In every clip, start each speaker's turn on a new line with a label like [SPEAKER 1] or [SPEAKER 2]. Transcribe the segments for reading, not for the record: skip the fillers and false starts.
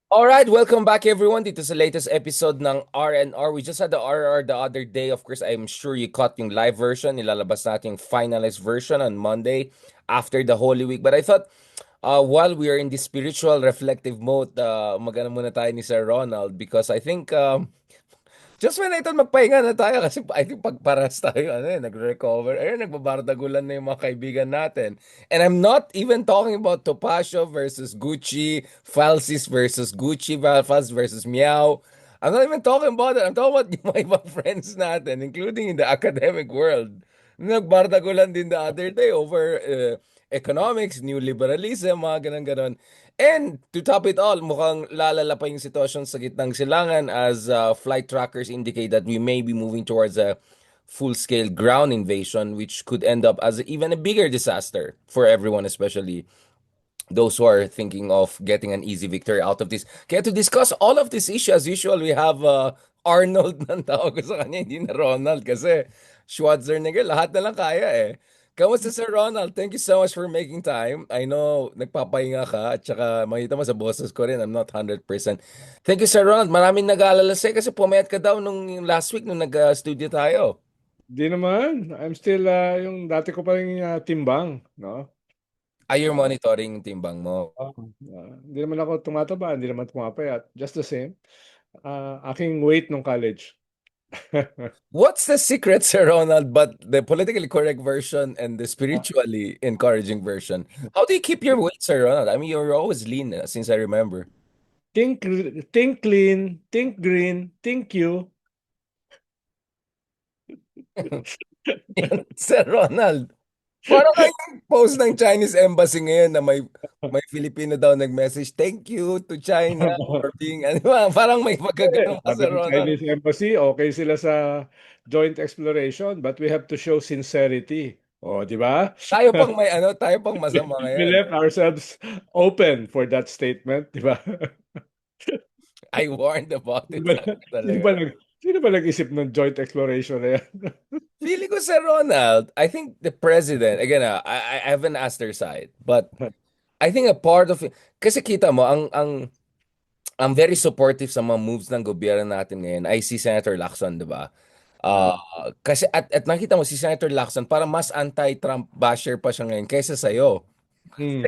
[SPEAKER 1] Alright, welcome back everyone dito sa latest episode ng R&R. We just had the RR the other day. Of course, I'm sure you caught yung live version. Ilalabas natin yung finalized version on Monday after the Holy Week. But I thought, while we are in the spiritual reflective mode, magana muna tayo ni Sir Ronald because I think just when I thought magpahinga na tayo kasi I think pagparas tayo, nagre-recover. Ayun, nagbabardagulan na yung mga kaibigan natin. And I'm not even talking about Topacio versus Gucci, Falsis versus Gucci, Fals versus Meow. I'm not even talking about it. I'm talking about yung mga ibang friends natin, including in the academic world. Nagbardagulan din the other day over economics, new liberalism, mga ganun-ganon. And to top it all, mukhang lalala pa yung sitwasyon sa gitnang silangan as flight trackers indicate that we may be moving towards a full-scale ground invasion, which could end up as even a bigger disaster for everyone, especially those who are thinking of getting an easy victory out of this. Kaya to discuss all of these issues, as usual, we have Arnold ng tawag ko sa kanya, hindi na Ronald kasi Schwarzenegger, lahat na lang kaya eh. Kamusta Sir Ronald? Thank you so much for making time. I know nagpapahinga ka at saka makita mo sa boses ko rin, I'm not 100%. Thank you Sir Ronald. Maraming nag-aalala sa'yo kasi pumayat ka daw nung last week nung nag-studio tayo.
[SPEAKER 2] Di naman. I'm still yung dati ko pa ring timbang, no?
[SPEAKER 1] Ay, you're
[SPEAKER 2] Ah,
[SPEAKER 1] monitoring yung timbang mo.
[SPEAKER 2] hindi naman ako tumataba, hindi naman pumapayat. Just the same. Aking weight nung college.
[SPEAKER 1] What's the secret, Sir Ronald, but the politically correct version and the
[SPEAKER 2] Ah,
[SPEAKER 1] spiritually encouraging version? How do you keep your weight, Sir Ronald? I mean, you're always lean since I remember.
[SPEAKER 2] think clean, think green, think you.
[SPEAKER 1] Yan, Sir Ronald. Parang kayong post ng Chinese embassy ngayon na may Filipino daw nag-message, thank you to China for being, ano ba, parang may pagkagano ka,
[SPEAKER 2] Sabi
[SPEAKER 1] Sir
[SPEAKER 2] ng
[SPEAKER 1] Ronald.
[SPEAKER 2] Chinese Embassy, okay sila sa joint exploration, but we have to show sincerity. O, di ba?
[SPEAKER 1] Tayo pang masama
[SPEAKER 2] We
[SPEAKER 1] ngayon.
[SPEAKER 2] left ourselves open for that statement, di ba?
[SPEAKER 1] I warned about
[SPEAKER 2] Sino
[SPEAKER 1] it,
[SPEAKER 2] ba,
[SPEAKER 1] sabi ko
[SPEAKER 2] sino
[SPEAKER 1] talaga.
[SPEAKER 2] ba, sino ba nag-isip ng joint exploration na yan?
[SPEAKER 1] Feeling ko sa Ronald, I think the president, again, I haven't asked their side, but I think a part of it, kasi kita mo, ang very supportive sa mga moves ng gobyerno natin ngayon ay si Senator Lacson, di ba?
[SPEAKER 2] Ah,
[SPEAKER 1] Kasi at nakita mo si Senator Lacson, para mas anti-Trump basher pa siya ngayon kaysa sa'yo.
[SPEAKER 2] mm.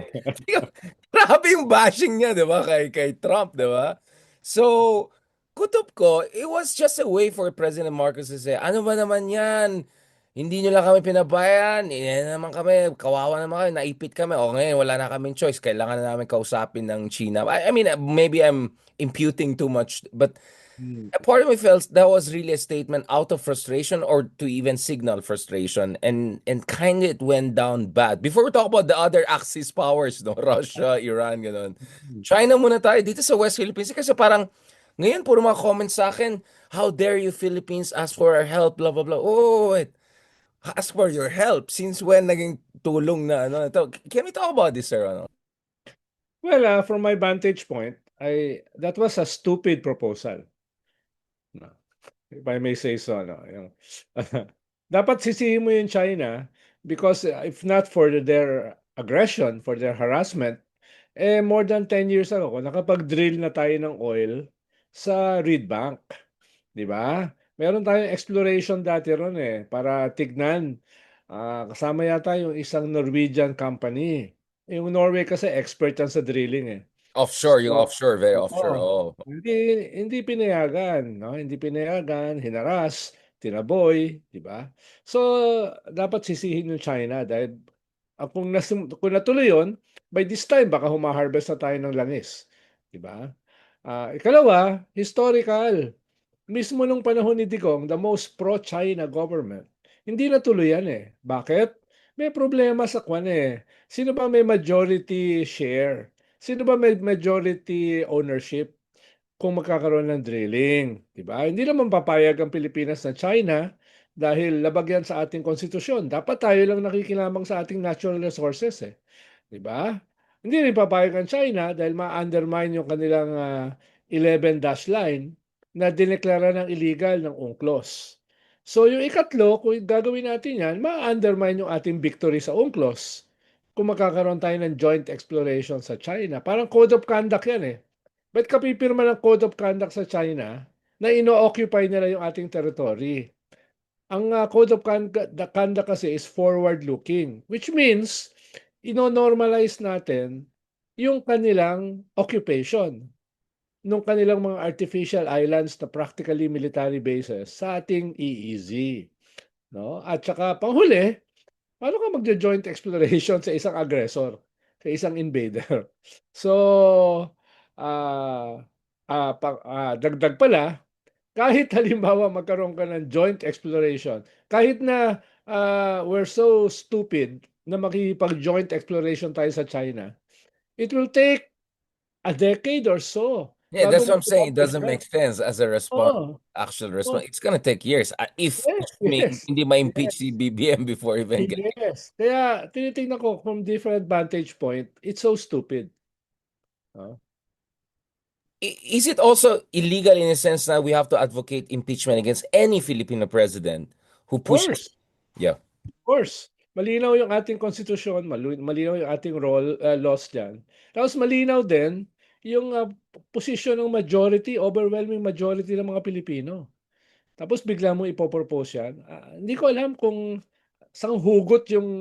[SPEAKER 1] Grabe yung bashing niya, di ba, kay Trump, di ba? So, kutob ko, it was just a way for President Marcos to say, ano ba naman yan? Hindi nyo lang kami pinabayan, naman kami, kawawa naman kami, naipit kami. O ngayon, wala na kaming choice, kailangan na namin kausapin ng China. I mean, maybe I'm imputing too much, but
[SPEAKER 2] Mm.
[SPEAKER 1] a part of me felt that was really a statement out of frustration or to even signal frustration, and kind of it went down bad. Before we talk about the other Axis powers, no, Russia, Iran, ganun. China muna tayo dito sa West Philippines kasi parang ngayon puro mga comments sa akin, how dare you Philippines ask for our help, blah blah blah. Oh, wait. Ask for your help since when naging tulong na ano ito. Can we talk about this, sir? Ano?
[SPEAKER 2] Well, from my vantage point, that was a stupid proposal. No? If I may say so, no? Dapat sisihin mo yung China because if not for their aggression, for their harassment, more than 10 years ago, nakapag-drill na tayo ng oil sa Reed Bank. Di ba? Meron tayong exploration dati ron para tignan. Kasama yata yung isang Norwegian company. Yung Norway kasi expert yan sa drilling
[SPEAKER 1] Offshore, yung
[SPEAKER 2] So,
[SPEAKER 1] offshore, very offshore.
[SPEAKER 2] oo.
[SPEAKER 1] Oh.
[SPEAKER 2] Hindi pinayagan, no? Hindi pinayagan, hinaras, tinaboy, 'di ba? So, dapat sisihin yung China dahil kung natuloy 'yon, by this time baka huma-harvest na tayo ng langis, 'di ba? Ikalawa, historical. Mismo nung panahon ni Digong, the most pro-China government, hindi natuloy yan Bakit? May problema sa kwan Sino ba may majority share? Sino ba may majority ownership kung magkakaroon ng drilling, 'di ba? Hindi naman papayag ang Pilipinas na China dahil labag yan sa ating konstitusyon. Dapat tayo lang nakikinabang sa ating natural resources 'di ba? Hindi rin papayag ang China dahil ma-undermine yung kanilang 11 dash line na dineklara ng illegal ng UNCLOS. So yung ikatlo, kung gagawin natin yan, ma-undermine yung ating victory sa UNCLOS kung magkakaroon tayo ng joint exploration sa China. Parang code of conduct yan Ba't ka pipirma ng Code of Conduct sa China na ino-occupy nila yung ating territory? Ang Code of Conduct kasi is forward-looking, which means ino-normalize natin yung kanilang occupation nung kanilang mga artificial islands na practically military bases sa ating EEZ, no? At saka panghuli, paano ka magjo-joint exploration sa isang aggressor, sa isang invader? So, ah dagdag pala, kahit halimbawa magkaroon ka ng joint exploration, kahit na we're so stupid na makikipag-joint exploration tayo sa China, it will take a decade or so
[SPEAKER 1] Yeah,
[SPEAKER 2] bago
[SPEAKER 1] that's what I'm saying. It
[SPEAKER 2] ma-accomplish
[SPEAKER 1] doesn't
[SPEAKER 2] yan.
[SPEAKER 1] make sense as a response,
[SPEAKER 2] Oo.
[SPEAKER 1] actual
[SPEAKER 2] Oh,
[SPEAKER 1] response. It's gonna take years. If
[SPEAKER 2] yes,
[SPEAKER 1] may,
[SPEAKER 2] yes,
[SPEAKER 1] hindi ma-impeach si
[SPEAKER 2] yes,
[SPEAKER 1] BBM before even getting.
[SPEAKER 2] yes. Kaya tinitingnan ko from different vantage point, it's so stupid. Oh, of
[SPEAKER 1] Is it also illegal in a sense that we have to advocate impeachment against any Filipino president who pushes?
[SPEAKER 2] course,
[SPEAKER 1] Yeah.
[SPEAKER 2] of course. Malinaw yung ating konstitusyon, malinaw yung ating laws diyan. Tapos malinaw din yung posisyon ng majority, overwhelming majority ng mga Pilipino. Tapos bigla mo ipopropose yan. Hindi ko alam kung sang hugot yung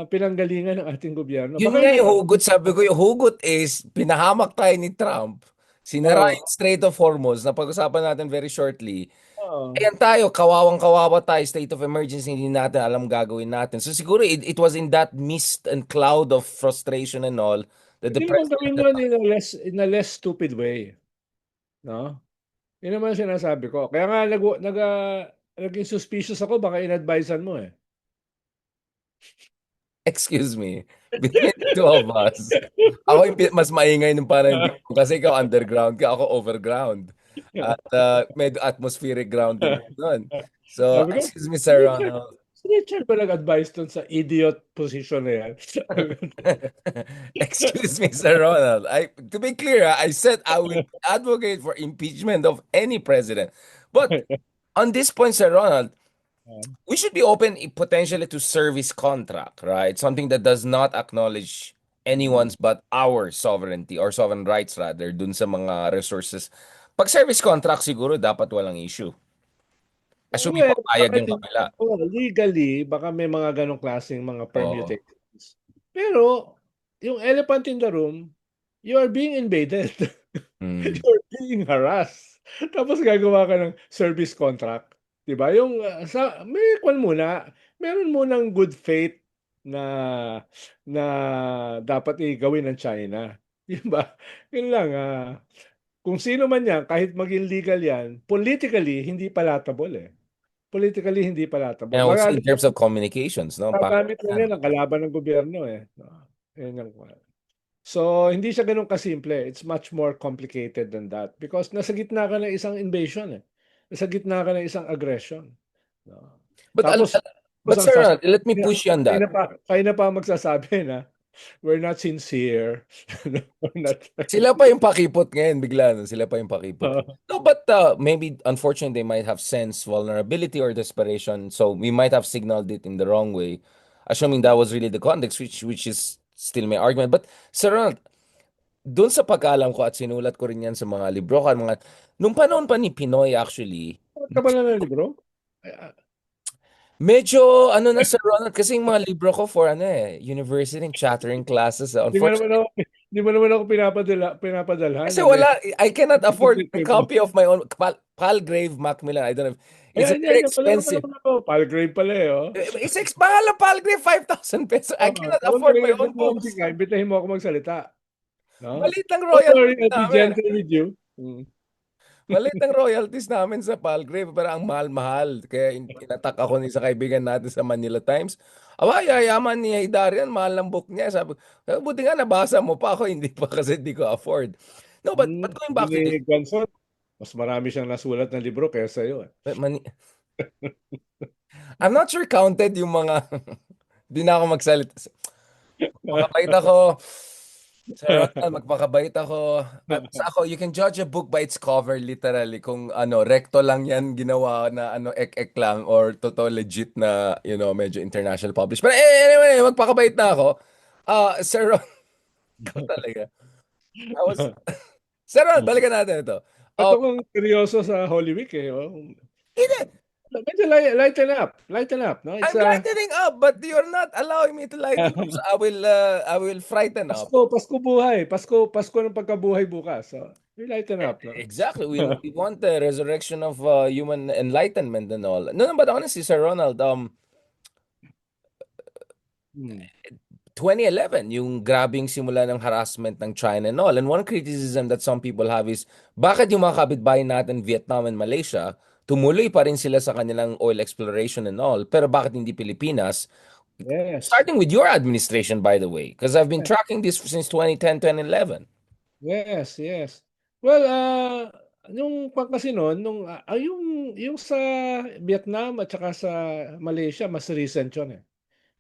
[SPEAKER 2] pinanggalingan ng ating gobyerno.
[SPEAKER 1] Yun
[SPEAKER 2] Baka
[SPEAKER 1] nga
[SPEAKER 2] hindi
[SPEAKER 1] yung
[SPEAKER 2] pa.
[SPEAKER 1] hugot, sabi ko, yung hugot is pinahamak tayo ni Trump, sinara
[SPEAKER 2] Oo.
[SPEAKER 1] yung Strait of Hormuz, na pag-usapan natin very shortly.
[SPEAKER 2] Oo.
[SPEAKER 1] Ayan tayo, kawawang-kawawa tayo, state of emergency, hindi natin alam gagawin natin. So siguro it was in that mist and cloud of frustration and all that the
[SPEAKER 2] Pwede naman
[SPEAKER 1] president
[SPEAKER 2] gawin
[SPEAKER 1] at
[SPEAKER 2] yun in a less stupid way, no? Yun naman ang sinasabi ko. Kaya nga naging suspicious ako baka inadvisean mo eh.
[SPEAKER 1] excuse me, between the two of us, ako yung mas maingay nung panandig mo kasi ikaw underground ka, ako overground. At may atmospheric grounding doon. So,
[SPEAKER 2] Sabi ko,
[SPEAKER 1] excuse me,
[SPEAKER 2] si
[SPEAKER 1] Sir
[SPEAKER 2] Richard,
[SPEAKER 1] Ronald.
[SPEAKER 2] si Richard ba nag-advise dun sa idiot position na yan?
[SPEAKER 1] Excuse me, Sir Ronald. To be clear, I said I will advocate for impeachment of any president. But on this point, Sir Ronald, we should be open potentially to service contract, right? Something that does not acknowledge anyone's but our sovereignty or sovereign rights rather dun sa mga resources. Pag service contract siguro dapat walang issue. Assuming
[SPEAKER 2] Well,
[SPEAKER 1] papayag
[SPEAKER 2] bakit
[SPEAKER 1] yung kapila.
[SPEAKER 2] legally, baka may mga ganong klaseng mga
[SPEAKER 1] Oo.
[SPEAKER 2] permutations. Pero, yung elephant in the room, you are being invaded.
[SPEAKER 1] Mm.
[SPEAKER 2] You're being harassed. Tapos gagawa ka ng service contract. 'Di ba? Yung may kwan muna, meron munang good faith na na dapat gawin ng China. 'Di ba? Yun lang kung sino man 'yan, kahit maging legal 'yan, politically hindi palatable eh. Politically hindi palatable.
[SPEAKER 1] And also in terms of communications, no?
[SPEAKER 2] Magagamit lang 'yan ng kalaban ng gobyerno eh. Yun ang kwan. So, hindi siya gano'n kasimple. It's much more complicated than that because nasa gitna ka ng isang invasion eh. Nasa gitna ka ng isang aggression. No?
[SPEAKER 1] But
[SPEAKER 2] Tapos,
[SPEAKER 1] but
[SPEAKER 2] ang
[SPEAKER 1] sir, let me
[SPEAKER 2] China
[SPEAKER 1] push you on that.
[SPEAKER 2] China pa magsasabi na we're not sincere. No, we're not.
[SPEAKER 1] Sila pa yung pakipot ngayon, bigla, no? Sila pa yung pakipot. No, but maybe, unfortunately, they might have sensed vulnerability or desperation, so we might have signaled it in the wrong way, assuming that was really the context, which is still my argument. But, Sir Ronald, dun sa pagkaalam ko at sinulat ko rin yan sa mga libro ko, nung panahon pa ni Pinoy actually,
[SPEAKER 2] Bakit ka pala ng libro? Ay,
[SPEAKER 1] medyo, ano na Sir Ronald, kasi yung mga libro ko for university and chattering classes,
[SPEAKER 2] Hindi mo naman
[SPEAKER 1] unfortunately.
[SPEAKER 2] ako hindi mo naman ako pinapadalhan
[SPEAKER 1] Kasi
[SPEAKER 2] and then
[SPEAKER 1] wala, I cannot afford a copy of my own Palgrave Macmillan. I don't know. It's
[SPEAKER 2] ayan,
[SPEAKER 1] very
[SPEAKER 2] yan, wala naman
[SPEAKER 1] expensive.
[SPEAKER 2] ako. Palgrave pala eh, oh.
[SPEAKER 1] Mahal ang Palgrave, 5,000 pesos. I cannot afford my own books.
[SPEAKER 2] Imbitahin mo ako magsalita. No?
[SPEAKER 1] Maliit ang
[SPEAKER 2] Don't worry,
[SPEAKER 1] royalties
[SPEAKER 2] I'll be
[SPEAKER 1] namin.
[SPEAKER 2] gentle with you. Mm.
[SPEAKER 1] Maliit ang royalties namin sa Palgrave, pero ang mahal-mahal. Kaya inatak ako ni sa kaibigan natin sa Manila Times. Aba, yayaman niya Darian, mahal ng book niya. Sabi, buti nga nabasa mo pa ako, hindi pa kasi hindi ko afford. No, but going
[SPEAKER 2] Sabi
[SPEAKER 1] back
[SPEAKER 2] ni
[SPEAKER 1] to this,
[SPEAKER 2] Ganson, mas marami siyang nasulat na libro kaysa iyo eh.
[SPEAKER 1] I'm not sure counted yung mga di na ako magsalita. Magpakabait ako. Sir Ronald, magpakabait ako. Basta ako, you can judge a book by its cover literally kung recto lang yan ginawa na ek-ek lang or totoo legit na, medyo international published. But anyway, magpakabait na ako. Sir Ron, ikaw talaga. I was Sir Ron,
[SPEAKER 2] Hmm.
[SPEAKER 1] balikan natin ito.
[SPEAKER 2] Ba't
[SPEAKER 1] Um,
[SPEAKER 2] akong seryoso sa Holy Week eh. Oh.
[SPEAKER 1] hindi,
[SPEAKER 2] Medyo lighten up, no? It's
[SPEAKER 1] I'm lightening up, but you're not allowing me to lighten up. So I will frighten up.
[SPEAKER 2] Pasko buhay, Pasko ng pagkabuhay bukas. So, we lighten up, no?
[SPEAKER 1] Exactly. We want the resurrection of human enlightenment and all. No, no, but honestly, Sir Ronald,
[SPEAKER 2] Hmm.
[SPEAKER 1] 2011, yung grabing simula ng harassment ng China and all. And one criticism that some people have is, bakit yung mga kapitbahay natin, Vietnam and Malaysia, tumuloy pa rin sila sa kanilang oil exploration and all, pero bakit hindi Pilipinas?
[SPEAKER 2] Yes.
[SPEAKER 1] Starting with your administration, by the way, because I've been
[SPEAKER 2] Yes.
[SPEAKER 1] tracking this since 2010, 2011.
[SPEAKER 2] Yes, yes. Well, nung kasi noon, yung sa Vietnam at saka sa Malaysia, mas recent yun eh.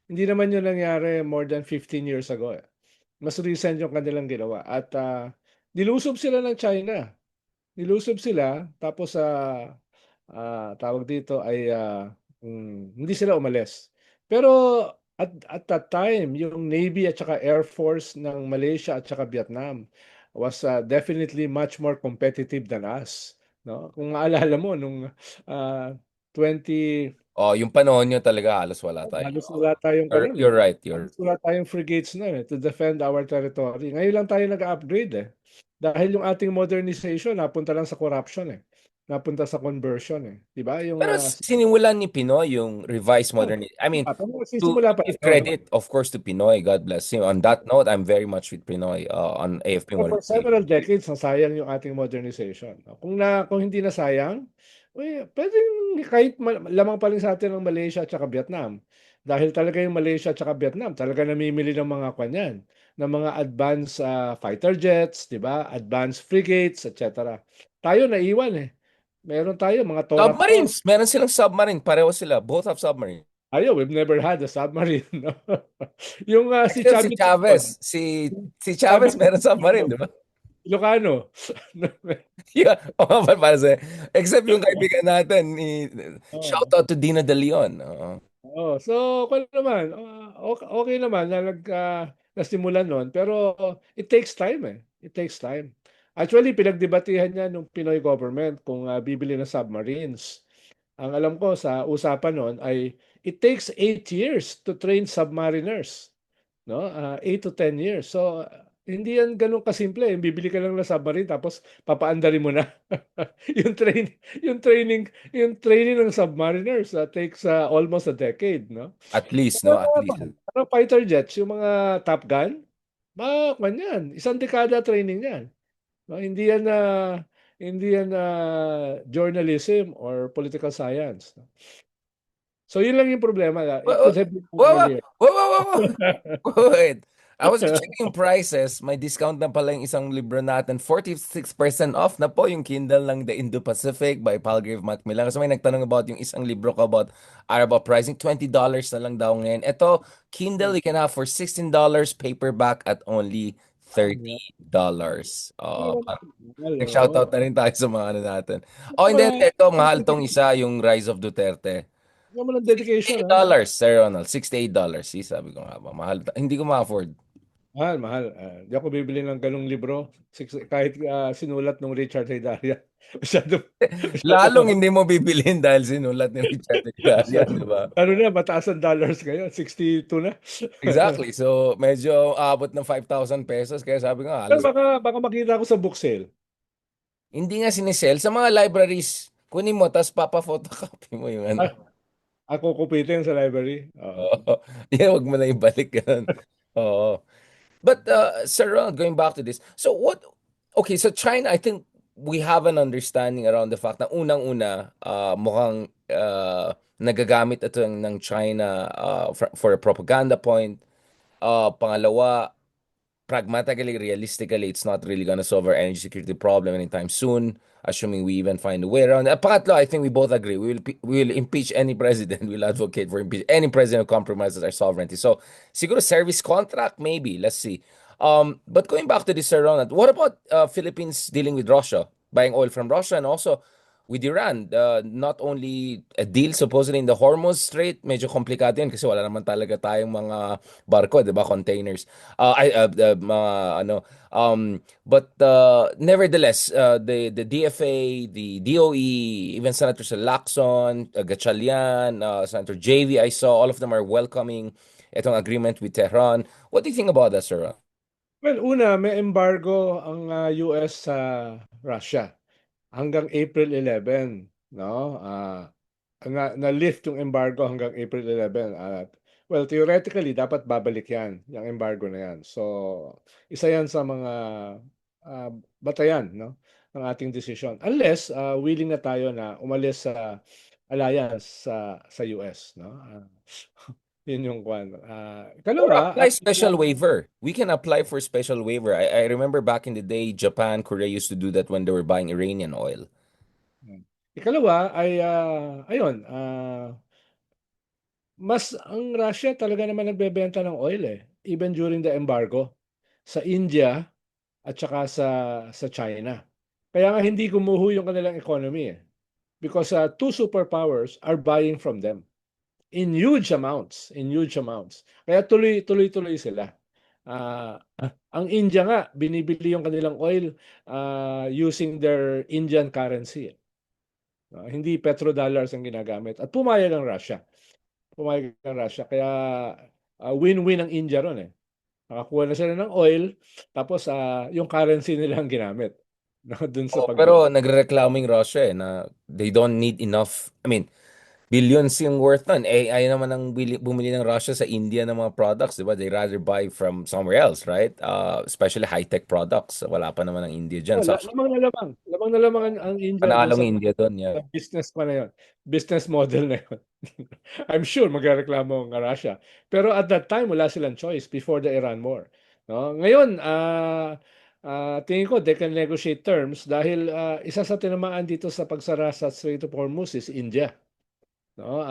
[SPEAKER 2] Hindi naman yun nangyari more than 15 years ago eh. Mas recent yung kanilang ginawa. At nilusob sila ng China. Nilusob sila, tapos tawag dito ay hindi sila umalis. Pero at that time, yung Navy at saka Air Force ng Malaysia at saka Vietnam was definitely much more competitive than us. No? Kung maalala mo, nung uh, 20,
[SPEAKER 1] Oh, yung panahon nyo talaga halos wala tayo.
[SPEAKER 2] halos wala tayong kanon eh.
[SPEAKER 1] You're right. You're
[SPEAKER 2] Halos wala tayong frigates na eh, to defend our territory. Ngayon lang tayo nag-upgrade eh. Dahil yung ating modernization napunta lang sa corruption eh. Napunta sa conversion eh. 'Di ba? Yung
[SPEAKER 1] Pero sinimulan ni Pinoy yung revised
[SPEAKER 2] oh,
[SPEAKER 1] modernity. I mean,
[SPEAKER 2] pero
[SPEAKER 1] to
[SPEAKER 2] nagsisimula pa
[SPEAKER 1] give
[SPEAKER 2] ito, no?
[SPEAKER 1] credit, of course, to Pinoy, God bless him. On that note, I'm very much with Pinoy on AFP
[SPEAKER 2] So for
[SPEAKER 1] modernization.
[SPEAKER 2] several decades nasayang yung ating modernization. No? Kung hindi nasayang, pwedeng kahit lamang pa rin sa atin ng Malaysia at saka Vietnam. Dahil talaga yung Malaysia at saka Vietnam, talaga namimili ng mga kanyan, ng mga advanced fighter jets, 'di ba? Advanced frigates, etc. Tayo naiwan eh. Meron tayo mga Torator.
[SPEAKER 1] Submarines! Meron silang submarine. Pareho sila. Both have submarine.
[SPEAKER 2] Tayo, we've never had a submarine. No? Yung si
[SPEAKER 1] Actually, si
[SPEAKER 2] Chavez
[SPEAKER 1] Chavez.
[SPEAKER 2] Ron,
[SPEAKER 1] Si
[SPEAKER 2] Chavez
[SPEAKER 1] Chavez meron submarine, di ba?
[SPEAKER 2] Ilocano.
[SPEAKER 1] Yeah. Oh, para sa except yung kaibigan natin ni shout
[SPEAKER 2] Oh.
[SPEAKER 1] out to Dina De Leon. Oo.
[SPEAKER 2] Oo. So, kung naman, okay naman na nasimulan nun, pero it takes time eh. It takes time. Actually, pinagdebatehan niya nung Pinoy government kung bibili ng submarines. Ang alam ko sa usapan nun ay it takes 8 years to train submariners. No? 8 to 10 years. So, hindi yan ganun kasimple. Bibili ka lang ng submarine tapos papaandarin mo na. yung train yung training yung training ng submariners takes almost a decade, no?
[SPEAKER 1] At least,
[SPEAKER 2] Pero
[SPEAKER 1] no? At least.
[SPEAKER 2] parang fighter jets, yung mga Top Gun, kanyan, isang dekada training yan. No? Hindi yan journalism or political science. No? So yun lang yung problema. It
[SPEAKER 1] Whoa,
[SPEAKER 2] could have been done
[SPEAKER 1] whoa, whoa,
[SPEAKER 2] earlier.
[SPEAKER 1] whoa, whoa, whoa. Wait. I was checking prices. May discount na pala yung isang libro natin. 46% off na po yung Kindle ng The Indo-Pacific by Palgrave Macmillan. So may nagtanong about yung isang libro ko about Araba pricing. $20 na lang daw ngayon. Ito, Kindle you can have for $16, paperback at only $30.
[SPEAKER 2] Mahal, oo.
[SPEAKER 1] Nag-shoutout na rin tayo sa mga ano natin. Oh, and then
[SPEAKER 2] Wala
[SPEAKER 1] ito, mahal tong isa, yung Rise of Duterte.
[SPEAKER 2] naman ng dedication, ha?
[SPEAKER 1] $68, Sir Ronald. $68. See, sabi ko nga ba, mahal. Hindi ko ma-afford.
[SPEAKER 2] Mahal, mahal. Di ako bibili ng ganung libro. Kahit sinulat ng Richard Heydarian. Masyado, masyado
[SPEAKER 1] Lalong
[SPEAKER 2] mahal.
[SPEAKER 1] hindi mo bibilhin dahil sinulat ni Richard Hidalgo, di
[SPEAKER 2] Masyado.
[SPEAKER 1] ba?
[SPEAKER 2] Ano na, mataas ang dollars ngayon. 62 na.
[SPEAKER 1] Exactly. So, medyo abot ng 5,000 pesos. Kaya sabi ko,
[SPEAKER 2] Pero
[SPEAKER 1] halos.
[SPEAKER 2] baka makita ko sa book sale.
[SPEAKER 1] Hindi nga sinisell. Sa mga libraries, kunin mo, tapos papa-photocopy mo yung ano.
[SPEAKER 2] Ah, ako kupitin sa library. Oo.
[SPEAKER 1] Oo. Yeah, wag mo na ibalik ganun. Oo. But Sir Ronald, going back to this, so what? Okay, so China, I think we have an understanding around the fact na unang-una, mukhang nagagamit ito ng China for a propaganda point. Pangalawa, pragmatically, realistically, it's not really gonna solve our energy security problem anytime soon, assuming we even find a way around. Pangatlo, I think we both agree. We will impeach any president. We'll advocate for impeach any president who compromises our sovereignty. So, siguro service contract, maybe. Let's see. But going back to this, Sir Ronald, what about Philippines dealing with Russia, buying oil from Russia, and also with Iran. Not only a deal supposedly in the Hormuz Strait, medyo komplikado yun kasi wala naman talaga tayong mga barko, 'di ba, containers. Mga ano but nevertheless, the DFA, the DOE, even Senator Lacson, Gatchalian, Senator JV, I saw all of them are welcoming itong agreement with Tehran. What do you think about that, sir?
[SPEAKER 2] Well, una, may embargo ang US sa Russia hanggang April 11, no? Na-lift yung embargo hanggang April 11 at well, theoretically dapat babalik 'yan, yung embargo na 'yan. So, isa 'yan sa mga batayan, no, ng ating desisyon. Unless willing na tayo na umalis sa alliance sa US, no? Yun yung kwan.
[SPEAKER 1] Or
[SPEAKER 2] Ikalawa,
[SPEAKER 1] apply special waiver. We can apply for special waiver. I remember back in the day, Japan, Korea used to do that when they were buying Iranian oil.
[SPEAKER 2] ikalawa ay ayun, mas ang Russia talaga naman nagbebenta ng oil eh, even during the embargo sa India at saka sa China. Kaya nga hindi gumuho yung kanilang economy eh. Because two superpowers are buying from them in huge amounts, in huge amounts. Kaya tuloy-tuloy sila. Ang India nga, binibili yung kanilang oil using their Indian currency. Hindi petrodollars ang ginagamit. At pumayag ang Russia. Pumayag ang Russia. Kaya win-win ang India ron eh. Nakakuha na sila ng oil, tapos yung currency nila ang ginamit dun sa
[SPEAKER 1] Oh,
[SPEAKER 2] pagbili.
[SPEAKER 1] pero nagrereklamo yung Russia na they don't need enough. I mean, billions yung worth nun. Eh, ayaw naman ang bumili ng Russia sa India ng mga products, di ba? They rather buy from somewhere else, right? Especially high-tech products. Wala pa naman ang India dyan.
[SPEAKER 2] Oh,
[SPEAKER 1] So, actually,
[SPEAKER 2] lamang na lamang. Lamang na lamang ang India dun
[SPEAKER 1] panalong
[SPEAKER 2] sa
[SPEAKER 1] India doon, yeah.
[SPEAKER 2] business pa na yun. Business model na yun. I'm sure magreklamo ang Russia. Pero at that time, wala silang choice before the Iran war. No? Ngayon, tingin ko they can negotiate terms dahil isa sa tinamaan dito sa pagsara sa Strait of Hormuz is India. No?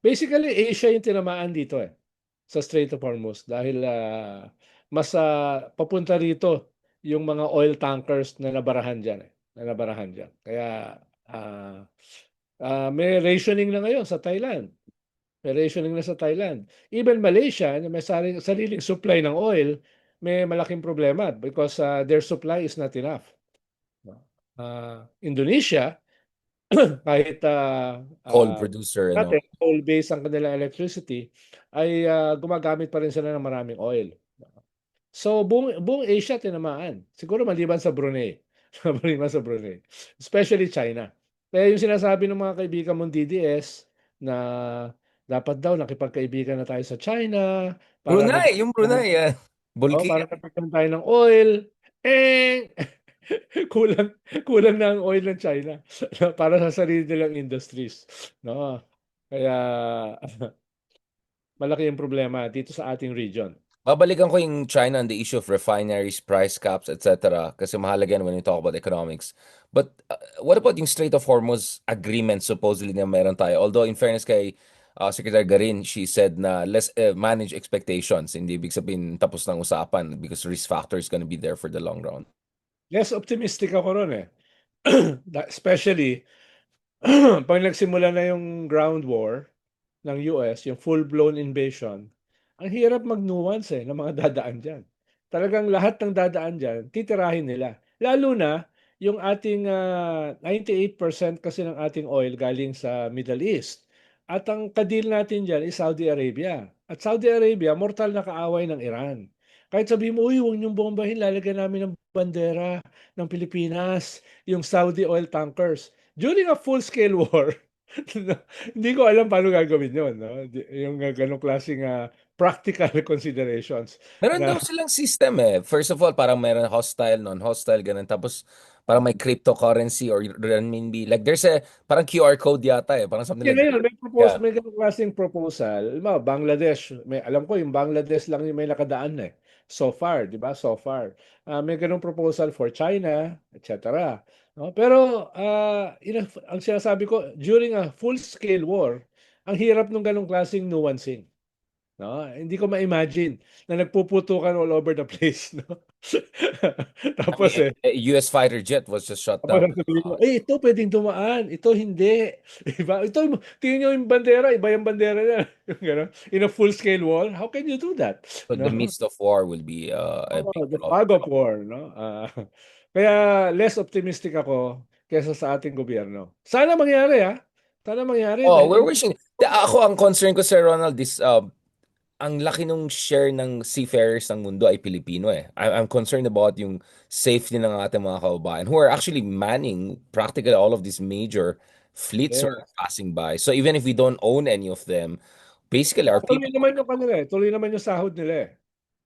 [SPEAKER 2] Basically, Asia yung tinamaan dito eh, sa Strait of Hormuz dahil mas papunta rito yung mga oil tankers na nabarahan dyan eh, na nabarahan dyan. Kaya may rationing na ngayon sa Thailand. May rationing na sa Thailand. Even Malaysia, na may sariling supply ng oil, may malaking problema because their supply is not enough. No? Indonesia, kahit
[SPEAKER 1] Coal producer,
[SPEAKER 2] dati coal-based ang kanilang electricity, ay gumagamit pa rin sila ng maraming oil. So buong Asia tinamaan. Siguro maliban sa Brunei. Maliban sa Brunei. Especially China. Kaya yung sinasabi ng mga kaibigan mong DDS na dapat daw nakipagkaibigan na tayo sa China para
[SPEAKER 1] Brunei, yung Brunei,
[SPEAKER 2] oh,
[SPEAKER 1] bulki.
[SPEAKER 2] para kapagkan tayo ng oil. Eh, kulang kulang na ang oil ng China para sa sarili nilang industries. No? Kaya malaki yung problema dito sa ating region.
[SPEAKER 1] Babalikan ko yung China and the issue of refineries, price caps, etc. Kasi mahalaga yan when you talk about economics. But what about yung Strait of Hormuz agreement supposedly na meron tayo? Although in fairness kay Secretary Garin, she said na let's manage expectations. Hindi ibig sabihin tapos ng usapan because risk factor is gonna be there for the long run.
[SPEAKER 2] Less optimistic ako ron eh. Especially pag nagsimula na yung ground war ng US, yung full-blown invasion, ang hirap mag-nuance ng mga dadaan dyan. Talagang lahat ng dadaan dyan, titirahin nila. Lalo na yung ating 98% kasi ng ating oil galing sa Middle East. At ang kadil natin dyan is Saudi Arabia. At Saudi Arabia, mortal na kaaway ng Iran. Kahit sabihin mo, uy, huwag niyong bombahin, lalagyan namin ng bandera ng Pilipinas, yung Saudi oil tankers. During a full-scale war, hindi ko alam paano gagawin yun. No? Yung ganong klaseng practical considerations
[SPEAKER 1] Meron
[SPEAKER 2] na
[SPEAKER 1] daw silang system eh. First of all, parang meron hostile, non-hostile, ganun. Tapos parang may cryptocurrency or renminbi. Like there's a parang QR code yata eh. Parang something
[SPEAKER 2] yun
[SPEAKER 1] like
[SPEAKER 2] na
[SPEAKER 1] that.
[SPEAKER 2] yun,
[SPEAKER 1] Yeah.
[SPEAKER 2] may ganong klaseng proposal. Bangladesh, alam ko yung Bangladesh lang yung may nakadaan eh. So far, di ba? So far. May ganong proposal for China, etc. No? Pero ang sinasabi ko, during a full-scale war, ang hirap ng ganong klaseng nuancing. no? Hindi ko ma-imagine na nagpuputukan all over the place, no?
[SPEAKER 1] I
[SPEAKER 2] Tapos,
[SPEAKER 1] mean, US fighter jet was just shot
[SPEAKER 2] tapos
[SPEAKER 1] down.
[SPEAKER 2] sasabihin mo, ito pwedeng dumaan, ito hindi. Diba? Ito, tingnan nyo yung bandera, iba yung bandera niya. Yung gano'n. In a full-scale war, how can you do that?
[SPEAKER 1] So the
[SPEAKER 2] No?
[SPEAKER 1] midst of war will be a
[SPEAKER 2] Oh,
[SPEAKER 1] big
[SPEAKER 2] the
[SPEAKER 1] problem.
[SPEAKER 2] fog of war, no? Kaya less optimistic ako kaysa sa ating gobyerno. Sana mangyari, ha? Sana mangyari
[SPEAKER 1] Oh,
[SPEAKER 2] dahil
[SPEAKER 1] we're wishing. Ako, ang concern ko, Sir Ronald, is ang laki nung share ng seafarers ng mundo ay Pilipino eh. I'm concerned about yung safety ng ating mga kababayan who are actually manning practically all of these major fleets are
[SPEAKER 2] yes.
[SPEAKER 1] passing by. So even if we don't own any of them, basically our
[SPEAKER 2] Tuloy
[SPEAKER 1] people.
[SPEAKER 2] naman yung kanila eh. Tuloy naman yung sahod nila eh.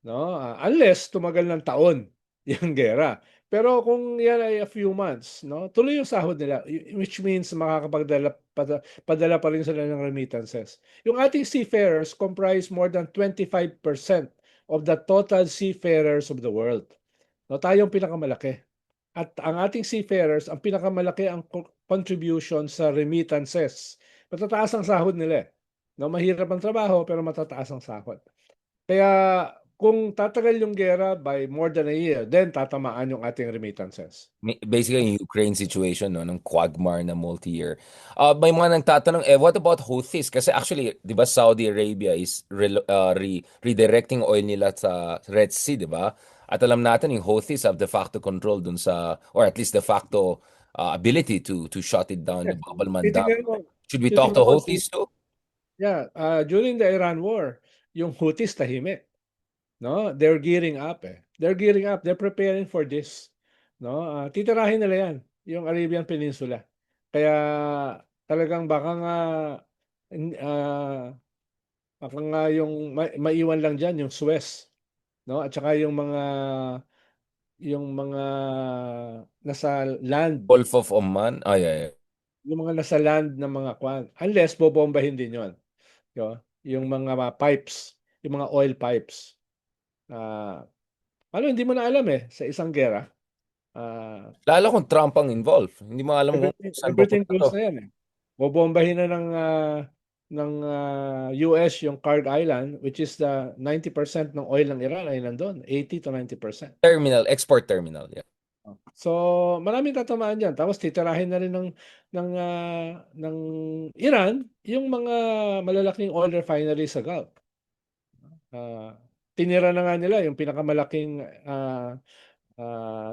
[SPEAKER 2] No? Unless tumagal ng taon yung gera. Pero kung yan ay a few months, no? Tuloy yung sahod nila, which means makakapagdala padala pa rin sila ng remittances. Yung ating seafarers comprise more than 25% of the total seafarers of the world. No, tayong pinakamalaki. At ang ating seafarers, ang pinakamalaki ang contribution sa remittances. Matataas ang sahod nila eh. No, mahirap ang trabaho pero matataas ang sahod. Kaya kung tatagal yung gera by more than a year, then tatamaan yung ating remittances.
[SPEAKER 1] Basically, yung Ukraine situation, no, ng quagmire na multi-year. May mga nagtatanong, what about Houthis? Kasi actually, di ba, Saudi Arabia is redirecting oil nila sa Red Sea, di ba? At alam natin, yung Houthis have de facto control dun sa, or at least de facto ability to shut it down,
[SPEAKER 2] Yes.
[SPEAKER 1] yung Bab al-Mandab.
[SPEAKER 2] Titingnan mo,
[SPEAKER 1] Should we talk to
[SPEAKER 2] titingnan mo,
[SPEAKER 1] Houthis too?
[SPEAKER 2] yeah, during the Iran War, yung Houthis tahimik. No, they're gearing up eh. They're gearing up. They're preparing for this. No, titirahin nila 'yan, yung Arabian Peninsula. Kaya talagang ah, baka nga yung maiwan lang diyan yung Suez, no? At saka yung mga nasa land,
[SPEAKER 1] Gulf of Oman? Ah, yeah, yeah.
[SPEAKER 2] yung mga nasa land ng mga kwan. Unless bobombahin din 'yon, no? Yung mga pipes, yung mga oil pipes. Ah, hindi mo na alam eh sa isang gera. Ah,
[SPEAKER 1] Lalo kung Trump ang involved. Hindi mo alam kung saan
[SPEAKER 2] everything
[SPEAKER 1] papunta to.
[SPEAKER 2] goes na yan eh. Bobombahin na ng US yung Kard Island, which is the 90% ng oil ng Iran ay nandun, 80 to 90%.
[SPEAKER 1] Terminal, export terminal. Yeah.
[SPEAKER 2] So, maraming tatamaan diyan. Tapos titirahin na rin ng Iran yung mga malalaking oil refineries sa Gulf. Ah, tinira na nga nila yung pinakamalaking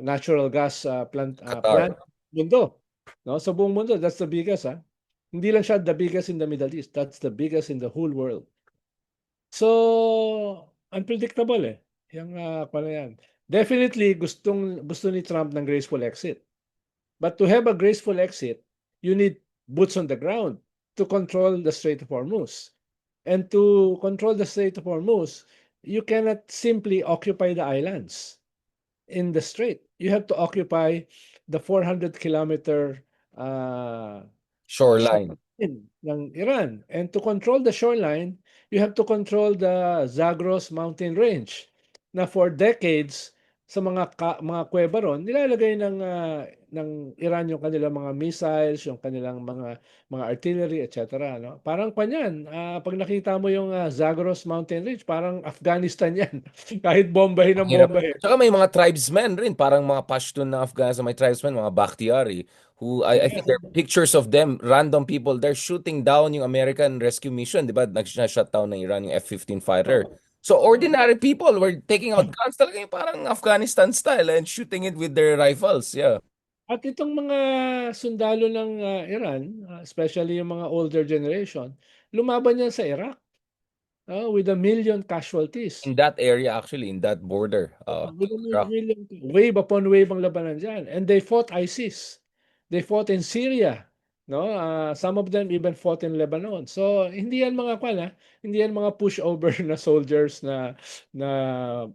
[SPEAKER 2] natural gas
[SPEAKER 1] Qatar.
[SPEAKER 2] plant mundo. No? Sa buong mundo, that's the biggest. Hindi lang siya the biggest in the Middle East. That's the biggest in the whole world. So, unpredictable eh. Yung pala yan. Definitely, gusto ni Trump ng graceful exit. But to have a graceful exit, you need boots on the ground to control the Strait of Hormuz. And to control the Strait of Hormuz, you cannot simply occupy the islands in the strait. You have to occupy the 400-kilometer
[SPEAKER 1] Shoreline.
[SPEAKER 2] shoreline ng Iran. And to control the shoreline, you have to control the Zagros mountain range na for decades sa mga kuweba ron, nilalagay ng Iran yung kanilang mga missiles, yung kanilang mga artillery, etc. No? Parang kanyan, pag nakita mo yung Zagros mountain range, parang Afghanistan yan. Kahit bombahin
[SPEAKER 1] Ang
[SPEAKER 2] ng
[SPEAKER 1] hirap.
[SPEAKER 2] bombahin.
[SPEAKER 1] Tsaka may mga tribesmen rin, parang mga Pashtun ng Afghanistan, may tribesmen, mga Bakhtiari, who I think there are pictures of them, random people, they're shooting down yung American rescue mission, di ba? Nag-shut down ng Iran yung F-15 fighter. So ordinary people were taking out guns talaga yung parang Afghanistan style and shooting it with their rifles. Yeah.
[SPEAKER 2] At itong mga sundalo ng Iran, especially yung mga older generation, lumaban yan sa Iraq with 1 million casualties.
[SPEAKER 1] In that area, actually, in that border.
[SPEAKER 2] With a
[SPEAKER 1] Iraq.
[SPEAKER 2] million, wave upon wave ang labanan dyan. And they fought ISIS. They fought in Syria. No? Some of them even fought in Lebanon. So, hindi yan mga hindi yan mga pushover na soldiers na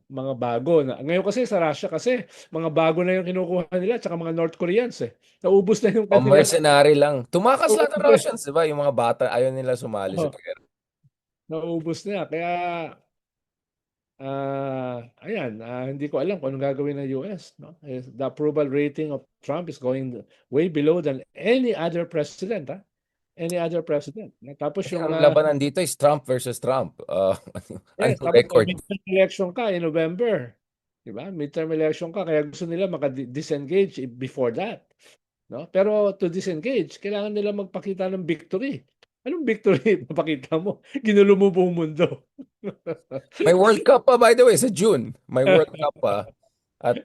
[SPEAKER 2] mga bago. Ngayon kasi sa Russia kasi, mga bago na yung kinukuha nila tsaka mga North Koreans eh. Naubos na yung
[SPEAKER 1] O
[SPEAKER 2] kanilang
[SPEAKER 1] mercenary lang. Tumakas lahat ng
[SPEAKER 2] naubos na,
[SPEAKER 1] Russians, di ba? Yung mga bata, ayaw nila sumali sa
[SPEAKER 2] oh,
[SPEAKER 1] pagkira.
[SPEAKER 2] naubos na. Kaya ayan, hindi ko alam kung anong gagawin ng US, no? The approval rating of Trump is going way below than any other president, any other president. Tapos
[SPEAKER 1] Kasi
[SPEAKER 2] yung
[SPEAKER 1] ang labanan dito is Trump versus Trump. Ano
[SPEAKER 2] yes, tapos may
[SPEAKER 1] record?
[SPEAKER 2] midterm election ka in November. 'Di ba? Midterm election ka kaya gusto nila maka-disengage before that, no? Pero to disengage, kailangan nila magpakita ng victory. Anong victory papakita mo? Ginulo mo buong mundo.
[SPEAKER 1] May World Cup pa, by the way, sa June. May World Cup pa. At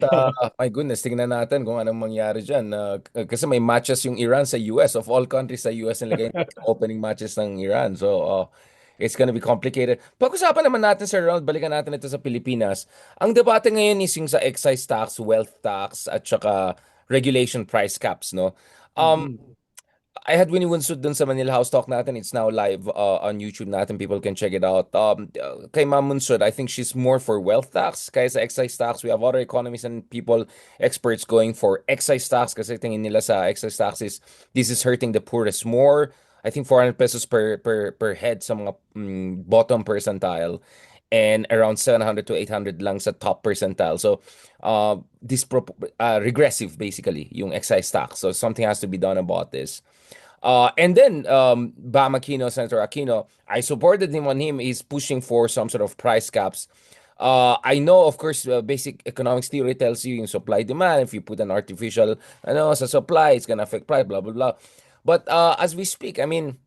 [SPEAKER 1] my goodness, tingnan natin kung anong mangyari dyan. Kasi may matches yung Iran sa US. Of all countries sa US, nilagay yung opening matches ng Iran. So, it's gonna be complicated. Pag-usapan naman natin, Sir Ronald, balikan natin ito sa Pilipinas. Ang debate ngayon is yung sa excise tax, wealth tax, at saka regulation price caps, no? Um,
[SPEAKER 2] Mm.
[SPEAKER 1] I had Winnie Winsud dun sa Manila House Talk natin. It's now live on YouTube natin. People can check it out. Kay Ma'am Winsud, I think she's more for wealth tax. Kaya sa excise tax, we have other economists and people, experts going for excise tax kasi tingin nila sa excise tax is this is hurting the poorest more. I think 400 pesos per head sa mga bottom percentile and around 700 to 800 lang sa top percentile. So, regressive basically yung excise tax. So, something has to be done about this. And then Bam Aquino, Senator Aquino, I supported him on him. He's pushing for some sort of price caps. I know, of course, basic economics theory tells you in supply demand. If you put an artificial, sa supply, it's gonna affect price, blah blah blah. But as we speak, I mean,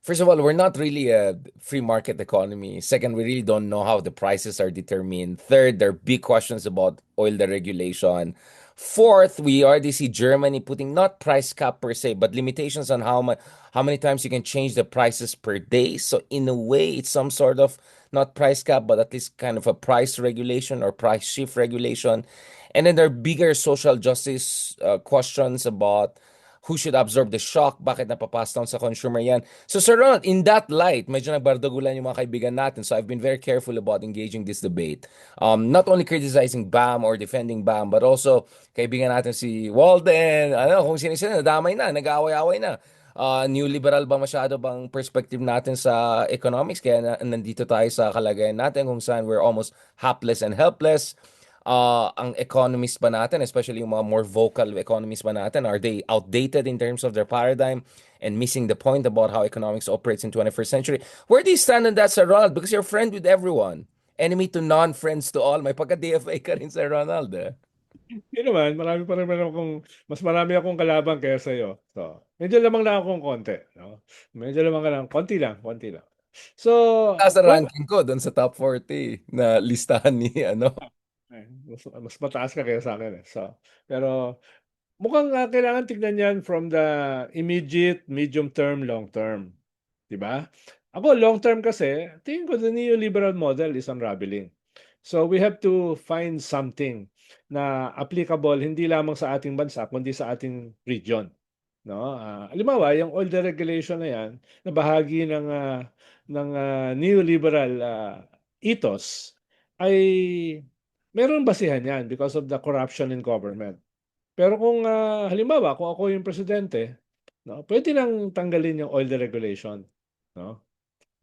[SPEAKER 1] first of all, we're not really a free market economy. Second, we really don't know how the prices are determined. Third, there are big questions about oil deregulation. Fourth, we already see Germany putting not price cap per se, but limitations on how many times you can change the prices per day. So in a way, it's some sort of not price cap, but at least kind of a price regulation or price shift regulation. And then there are bigger social justice questions about who should absorb the shock, bakit napapass down sa consumer yan. So Sir Ronald, in that light, medyo nagbardagulan yung mga kaibigan natin. So I've been very careful about engaging this debate. Not only criticizing BAM or defending BAM, but also kaibigan natin si Walden, kung sino-sino, nadamay na, nag-aaway-aaway na. New liberal ba masyado bang perspective natin sa economics? Kaya nandito tayo sa kalagayan natin kung saan we're almost hapless and helpless. Ang economists ba natin, especially yung mga more vocal economists ba natin, are they outdated in terms of their paradigm and missing the point about how economics operates in 21st century? Where do you stand on that, Sir Ronald? Because you're friend with everyone. Enemy to none, friends to all. May pagka-DFA ka rin, Sir Ronald. Eh.
[SPEAKER 2] Hindi naman, marami pa naman mas marami akong kalaban kaya sa'yo. So, medyo lamang lang akong konti, no? Medyo lamang lang, konti lang. So,
[SPEAKER 1] Sa
[SPEAKER 2] well,
[SPEAKER 1] ranking ko, doon sa top 40 na listahan ni,
[SPEAKER 2] mas mataas ka kaya sa akin eh. So, pero mukhang kailangan tignan yan from the immediate, medium term, long term. 'Di ba? Ako long term kasi, tingin ko the neoliberal model is unraveling. So we have to find something na applicable hindi lamang sa ating bansa kundi sa ating region, no? Halimbawa, yung oil deregulation na 'yan, na bahagi ng neoliberal ethos ay meron basihan 'yan because of the corruption in government. Pero kung halimbawa, kung ako yung presidente, no, pwede nang tanggalin yung oil deregulation, no?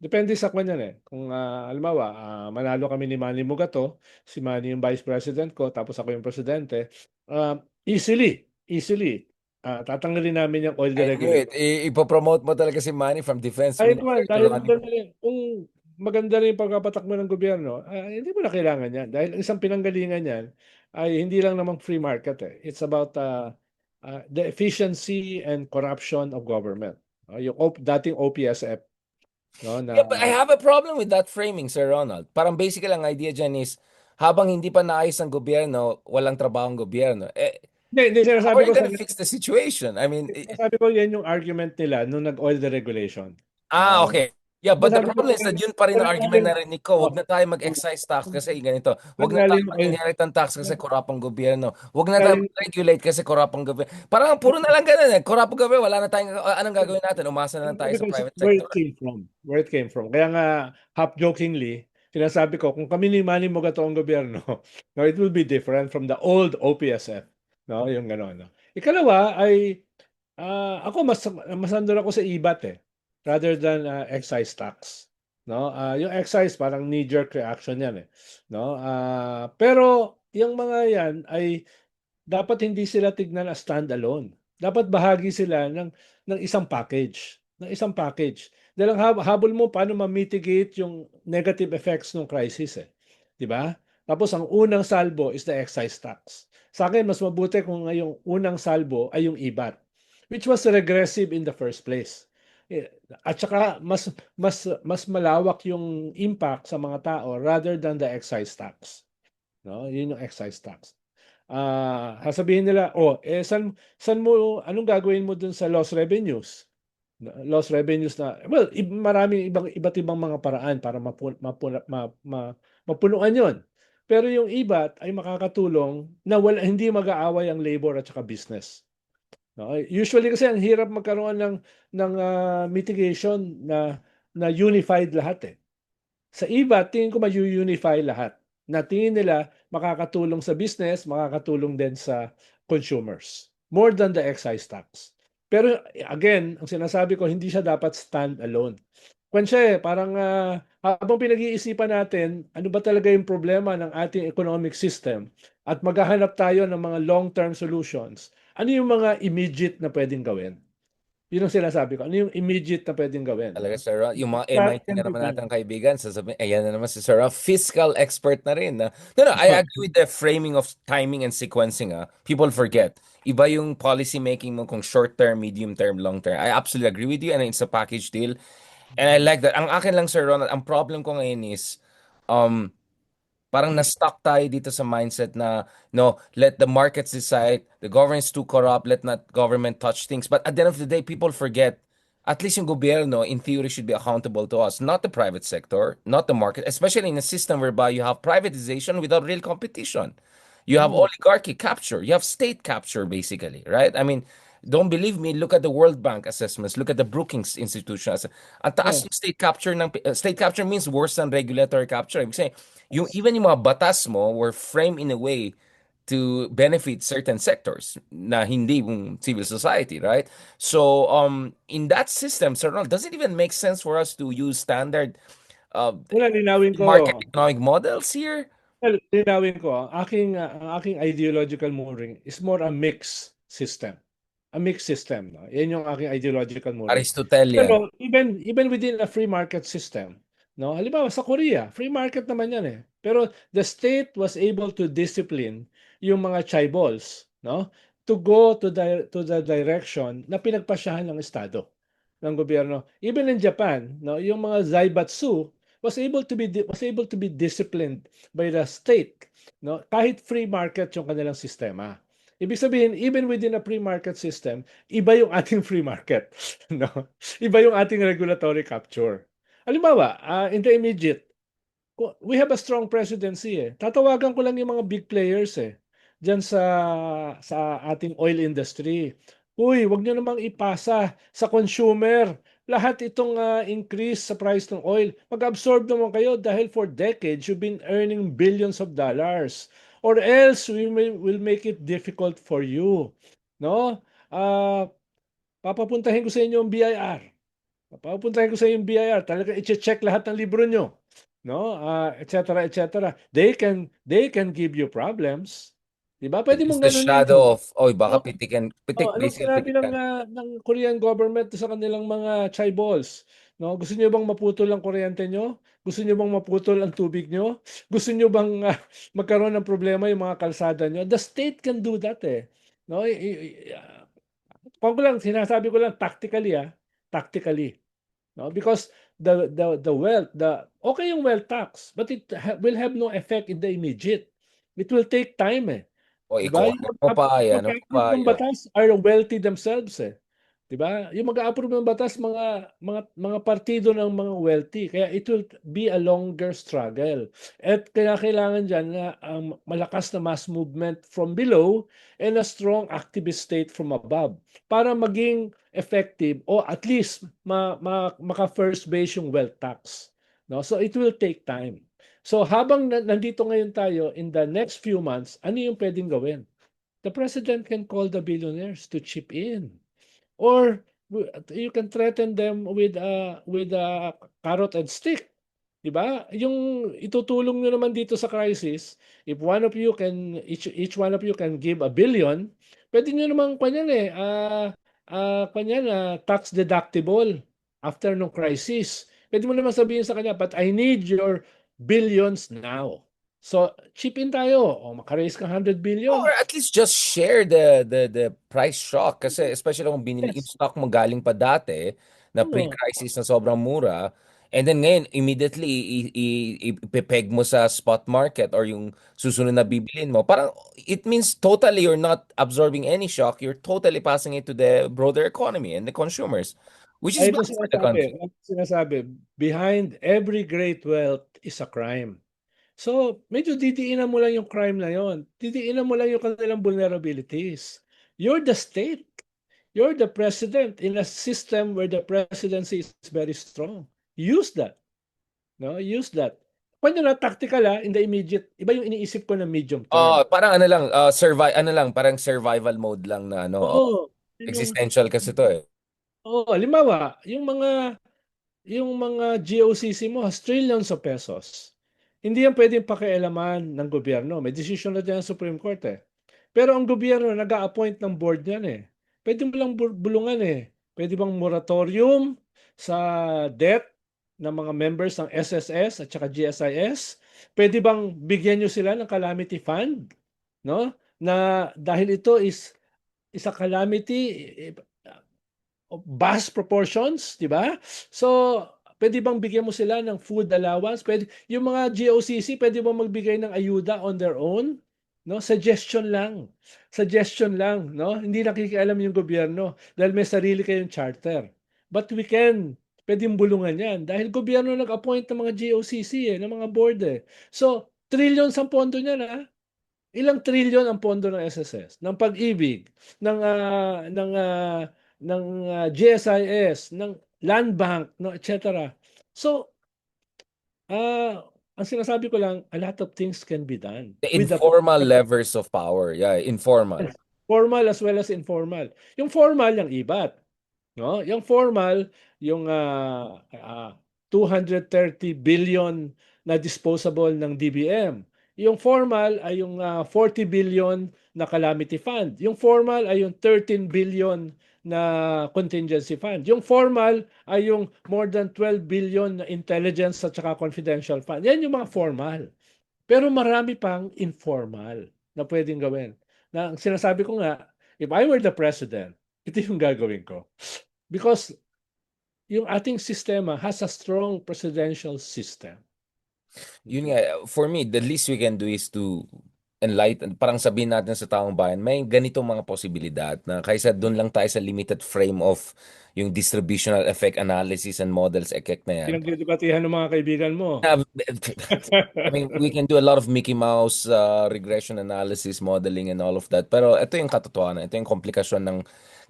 [SPEAKER 2] Depende sa kanya eh. Kung halimbawa, manalo kami ni Manny Mugato, si Manny yung vice president ko, tapos ako yung presidente, easily, tatanggalin namin yung oil
[SPEAKER 1] I knew it.
[SPEAKER 2] deregulation.
[SPEAKER 1] Ipopromote mo talaga si Manny from defense
[SPEAKER 2] Kahit
[SPEAKER 1] minister
[SPEAKER 2] naman,
[SPEAKER 1] to
[SPEAKER 2] dahil
[SPEAKER 1] running.
[SPEAKER 2] madali, kung maganda rin yung pagpapatakbo ng gobyerno, hindi mo na kailangan yan. Dahil ang isang pinanggalingan yan ay hindi lang namang free market eh. It's about the efficiency and corruption of government. Yung dating OPSF, no,
[SPEAKER 1] Yeah,
[SPEAKER 2] na
[SPEAKER 1] but I have a problem with that framing, Sir Ronald. Parang basically ang idea dyan is, habang hindi pa naayos ang gobyerno, walang trabaho ang gobyerno.
[SPEAKER 2] hindi,
[SPEAKER 1] How are you gonna fix the situation? I mean,
[SPEAKER 2] sinasabi ko yan yung argument nila nung nag-oil deregulation. No?
[SPEAKER 1] okay. Yeah, but the
[SPEAKER 2] Sinasabi ko,
[SPEAKER 1] problem is that yun pa rin ang
[SPEAKER 2] wag
[SPEAKER 1] argument
[SPEAKER 2] natin,
[SPEAKER 1] narinig ko. Wag
[SPEAKER 2] oh,
[SPEAKER 1] na tayo mag-excise tax kasi ganito.
[SPEAKER 2] wag
[SPEAKER 1] Wag na tayo
[SPEAKER 2] natin yung oil,
[SPEAKER 1] mag-inheritance tax kasi korap ang gobyerno. Wag na tayo
[SPEAKER 2] natin
[SPEAKER 1] mag-regulate kasi korap ang gobyerno. Parang puro na lang ganun eh. Korap ang gobyerno, wala na tayong, anong gagawin natin? Umasa na lang tayo sa
[SPEAKER 2] because
[SPEAKER 1] private
[SPEAKER 2] where
[SPEAKER 1] sector.
[SPEAKER 2] it came from. Where it came from. Kaya nga, half-jokingly, sinasabi ko, kung kami ni Manny Mogato ang gobyerno, no, it will be different from the old OPSF. No, yung gano'n. No? Ikalawa ay, ako mas nandun ako sa IBAT eh, rather than excise tax. No, yung excise parang knee-jerk reaction yan eh. No, pero yung mga yan ay dapat hindi sila tignan as standalone. Dapat bahagi sila ng isang package, ng isang package. Dahil ang habol mo paano ma-mitigate yung negative effects ng crisis eh. 'Di ba? Tapos ang unang salbo is the excise tax. Sa akin mas mabuti kung yung unang salbo ay yung IBAT, which was regressive in the first place. Eh, At saka mas malawak yung impact sa mga tao rather than the excise tax. No? Yun yung excise tax. Sasabihin nila, oh, san mo, anong gagawin mo dun sa lost revenues? Lost revenues na, well, maraming iba't ibang mga paraan para mapunuan yon. Pero yung IBAT ay makakatulong na hindi mag-aaway ang labor at saka business. No? Usually kasi ang hirap magkaroon ng mitigation na unified lahat eh. Sa iba, tingin ko ma-unify lahat. Na tingin nila makakatulong sa business, makakatulong din sa consumers. More than the excise tax. Pero again, ang sinasabi ko, hindi siya dapat stand alone. Kung siya parang habang pinag-iisipan natin, ano ba talaga yung problema ng ating economic system at maghahanap tayo ng mga long-term solutions, ano yung mga immediate na pwedeng gawin? Yun ang sinasabi ko. Ano yung immediate na pwedeng gawin?
[SPEAKER 1] Talaga,
[SPEAKER 2] No?
[SPEAKER 1] Sir Ron. Yung mga
[SPEAKER 2] That
[SPEAKER 1] MIT
[SPEAKER 2] can
[SPEAKER 1] na
[SPEAKER 2] be
[SPEAKER 1] naman
[SPEAKER 2] done.
[SPEAKER 1] natin kaibigan, sasabihin, ayan na naman si Sir Ron, fiscal expert na rin. No, no, I agree with the framing of timing and sequencing. People forget. Iba yung policy making mo kung short term, medium term, long term. I absolutely agree with you and it's a package deal. And I like that. Ang akin lang, Sir Ron, ang problem ko ngayon is, um, parang na-stuck tayo dito sa mindset na no, let the markets decide, the government's too corrupt, let not government touch things. But at the end of the day, people forget, at least yung gobyerno, in theory, should be accountable to us, not the private sector, not the market, especially in a system whereby you have privatization without real competition. You have
[SPEAKER 2] Mm.
[SPEAKER 1] oligarchy capture, you have state capture, basically, right? I mean, don't believe me, look at the World Bank assessments, look at the Brookings Institution. Ang taas
[SPEAKER 2] Oh,
[SPEAKER 1] ng state capture means worse than regulatory capture. Ibig sabihin, even yung mga batas mo were framed in a way to benefit certain sectors na hindi yung civil society, right? So, in that system, Sir Ronald, does it even make sense for us to use standard uh,
[SPEAKER 2] Una, linawin ko.
[SPEAKER 1] market economic models here?
[SPEAKER 2] Well, linawin ko. Ang aking ideological mooring is more a mixed system. A mixed system. No? Yan yung aking ideological mooring.
[SPEAKER 1] Aristotelian.
[SPEAKER 2] Pero even within a free market system, no? Halimbawa sa Korea, free market naman yan eh. Pero the state was able to discipline yung mga chaebols, no? To go to the direction na pinagpasyahan ng estado ng gobyerno. Even in Japan, no, yung mga zaibatsu was able to be disciplined by the state, no? Kahit free market yung kanilang sistema. Ibig sabihin, even within a free market system, iba yung ating free market, no? Iba yung ating regulatory capture. Halimbawa, in the immediate, we have a strong presidency eh. Tatawagan ko lang yung mga big players eh. Diyan sa ating oil industry. Uy, wag niyo namang ipasa sa consumer lahat itong increase sa price ng oil. Mag-absorb naman kayo dahil for decades you've been earning billions of dollars. Or else will make it difficult for you. No? Ah, papapuntahin ko sa inyo ang BIR. Papuntahin ko sa yung BIR, talaga i-check lahat ng libro nyo, no? Et cetera, et cetera. They can give you problems. 'Di ba? Pwede
[SPEAKER 1] It's
[SPEAKER 2] mong
[SPEAKER 1] the
[SPEAKER 2] ganunin
[SPEAKER 1] shadow
[SPEAKER 2] 'yun.
[SPEAKER 1] of, oy, baka
[SPEAKER 2] Oh,
[SPEAKER 1] pitikin,
[SPEAKER 2] anong
[SPEAKER 1] basically
[SPEAKER 2] sinabi ng
[SPEAKER 1] pitikan.
[SPEAKER 2] Korean government sa kanilang mga chaebols? No, gusto niyo bang maputol ang kuryente nyo? Gusto niyo bang maputol ang tubig nyo? Gusto niyo bang magkaroon ng problema yung mga kalsada nyo? The state can do that eh. No, kung ko lang sinasabi ko lang tactically tactically. No? Because the wealth, okay yung wealth tax, but it will have no effect in the immediate. It will take time eh.
[SPEAKER 1] O,
[SPEAKER 2] 'Di ba?
[SPEAKER 1] i-corner mo pa, yan mo pa,
[SPEAKER 2] Mag-approve ng batas are wealthy themselves eh. 'Di ba? Yung mag-approve ng batas mga partido ng mga wealthy. Kaya it will be a longer struggle. At kaya kailangan diyan na ang malakas na mass movement from below and a strong activist state from above para maging effective o at least maka first base yung wealth tax. No? So it will take time. So habang nandito ngayon tayo in the next few months, ano yung pwedeng gawin? The president can call the billionaires to chip in. Or you can threaten them with a carrot and stick. 'Di ba? Yung itutulong nyo naman dito sa crisis, if one of you can, each one of you can give 1 billion, pwede nyo naman kanyan kanyan, tax deductible after no crisis. Pwede mo naman sabihin sa kanya, but I need your billions now. So, chip in tayo. O, makaraise ka 100
[SPEAKER 1] Or
[SPEAKER 2] billion.
[SPEAKER 1] at least just share the price shock kasi especially kung binili yung
[SPEAKER 2] Yes.
[SPEAKER 1] stock mo galing pa dati na
[SPEAKER 2] Oo.
[SPEAKER 1] pre-crisis na sobrang mura and then ngayon immediately ipepeg mo sa spot market or yung susunod na bibilin mo parang it means totally you're not absorbing any shock, you're totally passing it to the broader economy and the consumers, which is
[SPEAKER 2] Ay,
[SPEAKER 1] bad for the country.
[SPEAKER 2] ito sinasabi, behind every great wealth is a crime. So, medyo didiinan mo lang yung crime na yon. Didiinan mo lang yung kanilang vulnerabilities. You're the state. You're the president in a system where the presidency is very strong. Use that. No? Use that. Kung na tactical in the immediate, iba yung iniisip ko na medium term.
[SPEAKER 1] Parang ano lang, ano lang, parang survival mode lang na ano,
[SPEAKER 2] Oo. Yun yung,
[SPEAKER 1] existential kasi to eh.
[SPEAKER 2] oo, halimbawa, yung mga GOCC mo has trillions of pesos. Hindi yan pwedeng pakialaman ng gobyerno. May decision na dyan ang Supreme Court eh. Pero ang gobyerno nag-a-appoint ng board niyan eh. Pwede mo lang bulungan eh. Pwede bang moratorium sa debt ng mga members ng SSS at saka GSIS? Pwede bang bigyan nyo sila ng calamity fund? No? Na dahil ito is a calamity, vast proportions, di ba? So, pwede bang bigyan mo sila ng food allowance? Pwede, yung mga GOCC, pwede bang magbigay ng ayuda on their own? No, suggestion lang. Suggestion lang, no? Hindi nakikialam yung gobyerno dahil may sarili kayong charter. But we can, pwedeng bulungan yan dahil gobyerno nag-appoint ng mga GOCC ng mga board eh. So, trillions ang pondo niyan ah. Ilang trilyon ang pondo ng SSS, ng Pag-ibig, ng GSIS, ng Land Bank, no, etc. So, ang sinasabi ko lang, a lot of things can be done
[SPEAKER 1] The
[SPEAKER 2] with the
[SPEAKER 1] informal levers of power. Yeah, informal.
[SPEAKER 2] formal as well as informal. Yung formal, yung ibat. No? Yung formal, yung 230 billion na disposable ng DBM. Yung formal ay yung 40 billion na calamity fund. Yung formal ay yung 13 billion na contingency fund. Yung formal ay yung more than 12 billion na intelligence at saka confidential fund. Yan yung mga formal. Pero marami pang informal na pwedeng gawin. Na ang sinasabi ko nga, if I were the president, ito yung gagawin ko. Because yung ating sistema has a strong presidential system.
[SPEAKER 1] Yun nga, for me, the least we can do is to enlighten, parang sabihin natin sa taong bayan, may ganitong mga posibilidad na kaysa doon lang tayo sa limited frame of yung distributional effect analysis and models effect na yan.
[SPEAKER 2] Pinagdidebatihan ng mga kaibigan mo.
[SPEAKER 1] Uh, I mean, we can do a lot of Mickey Mouse regression analysis, modeling, and all of that. Pero ito yung katotohanan, ito yung komplikasyon ng...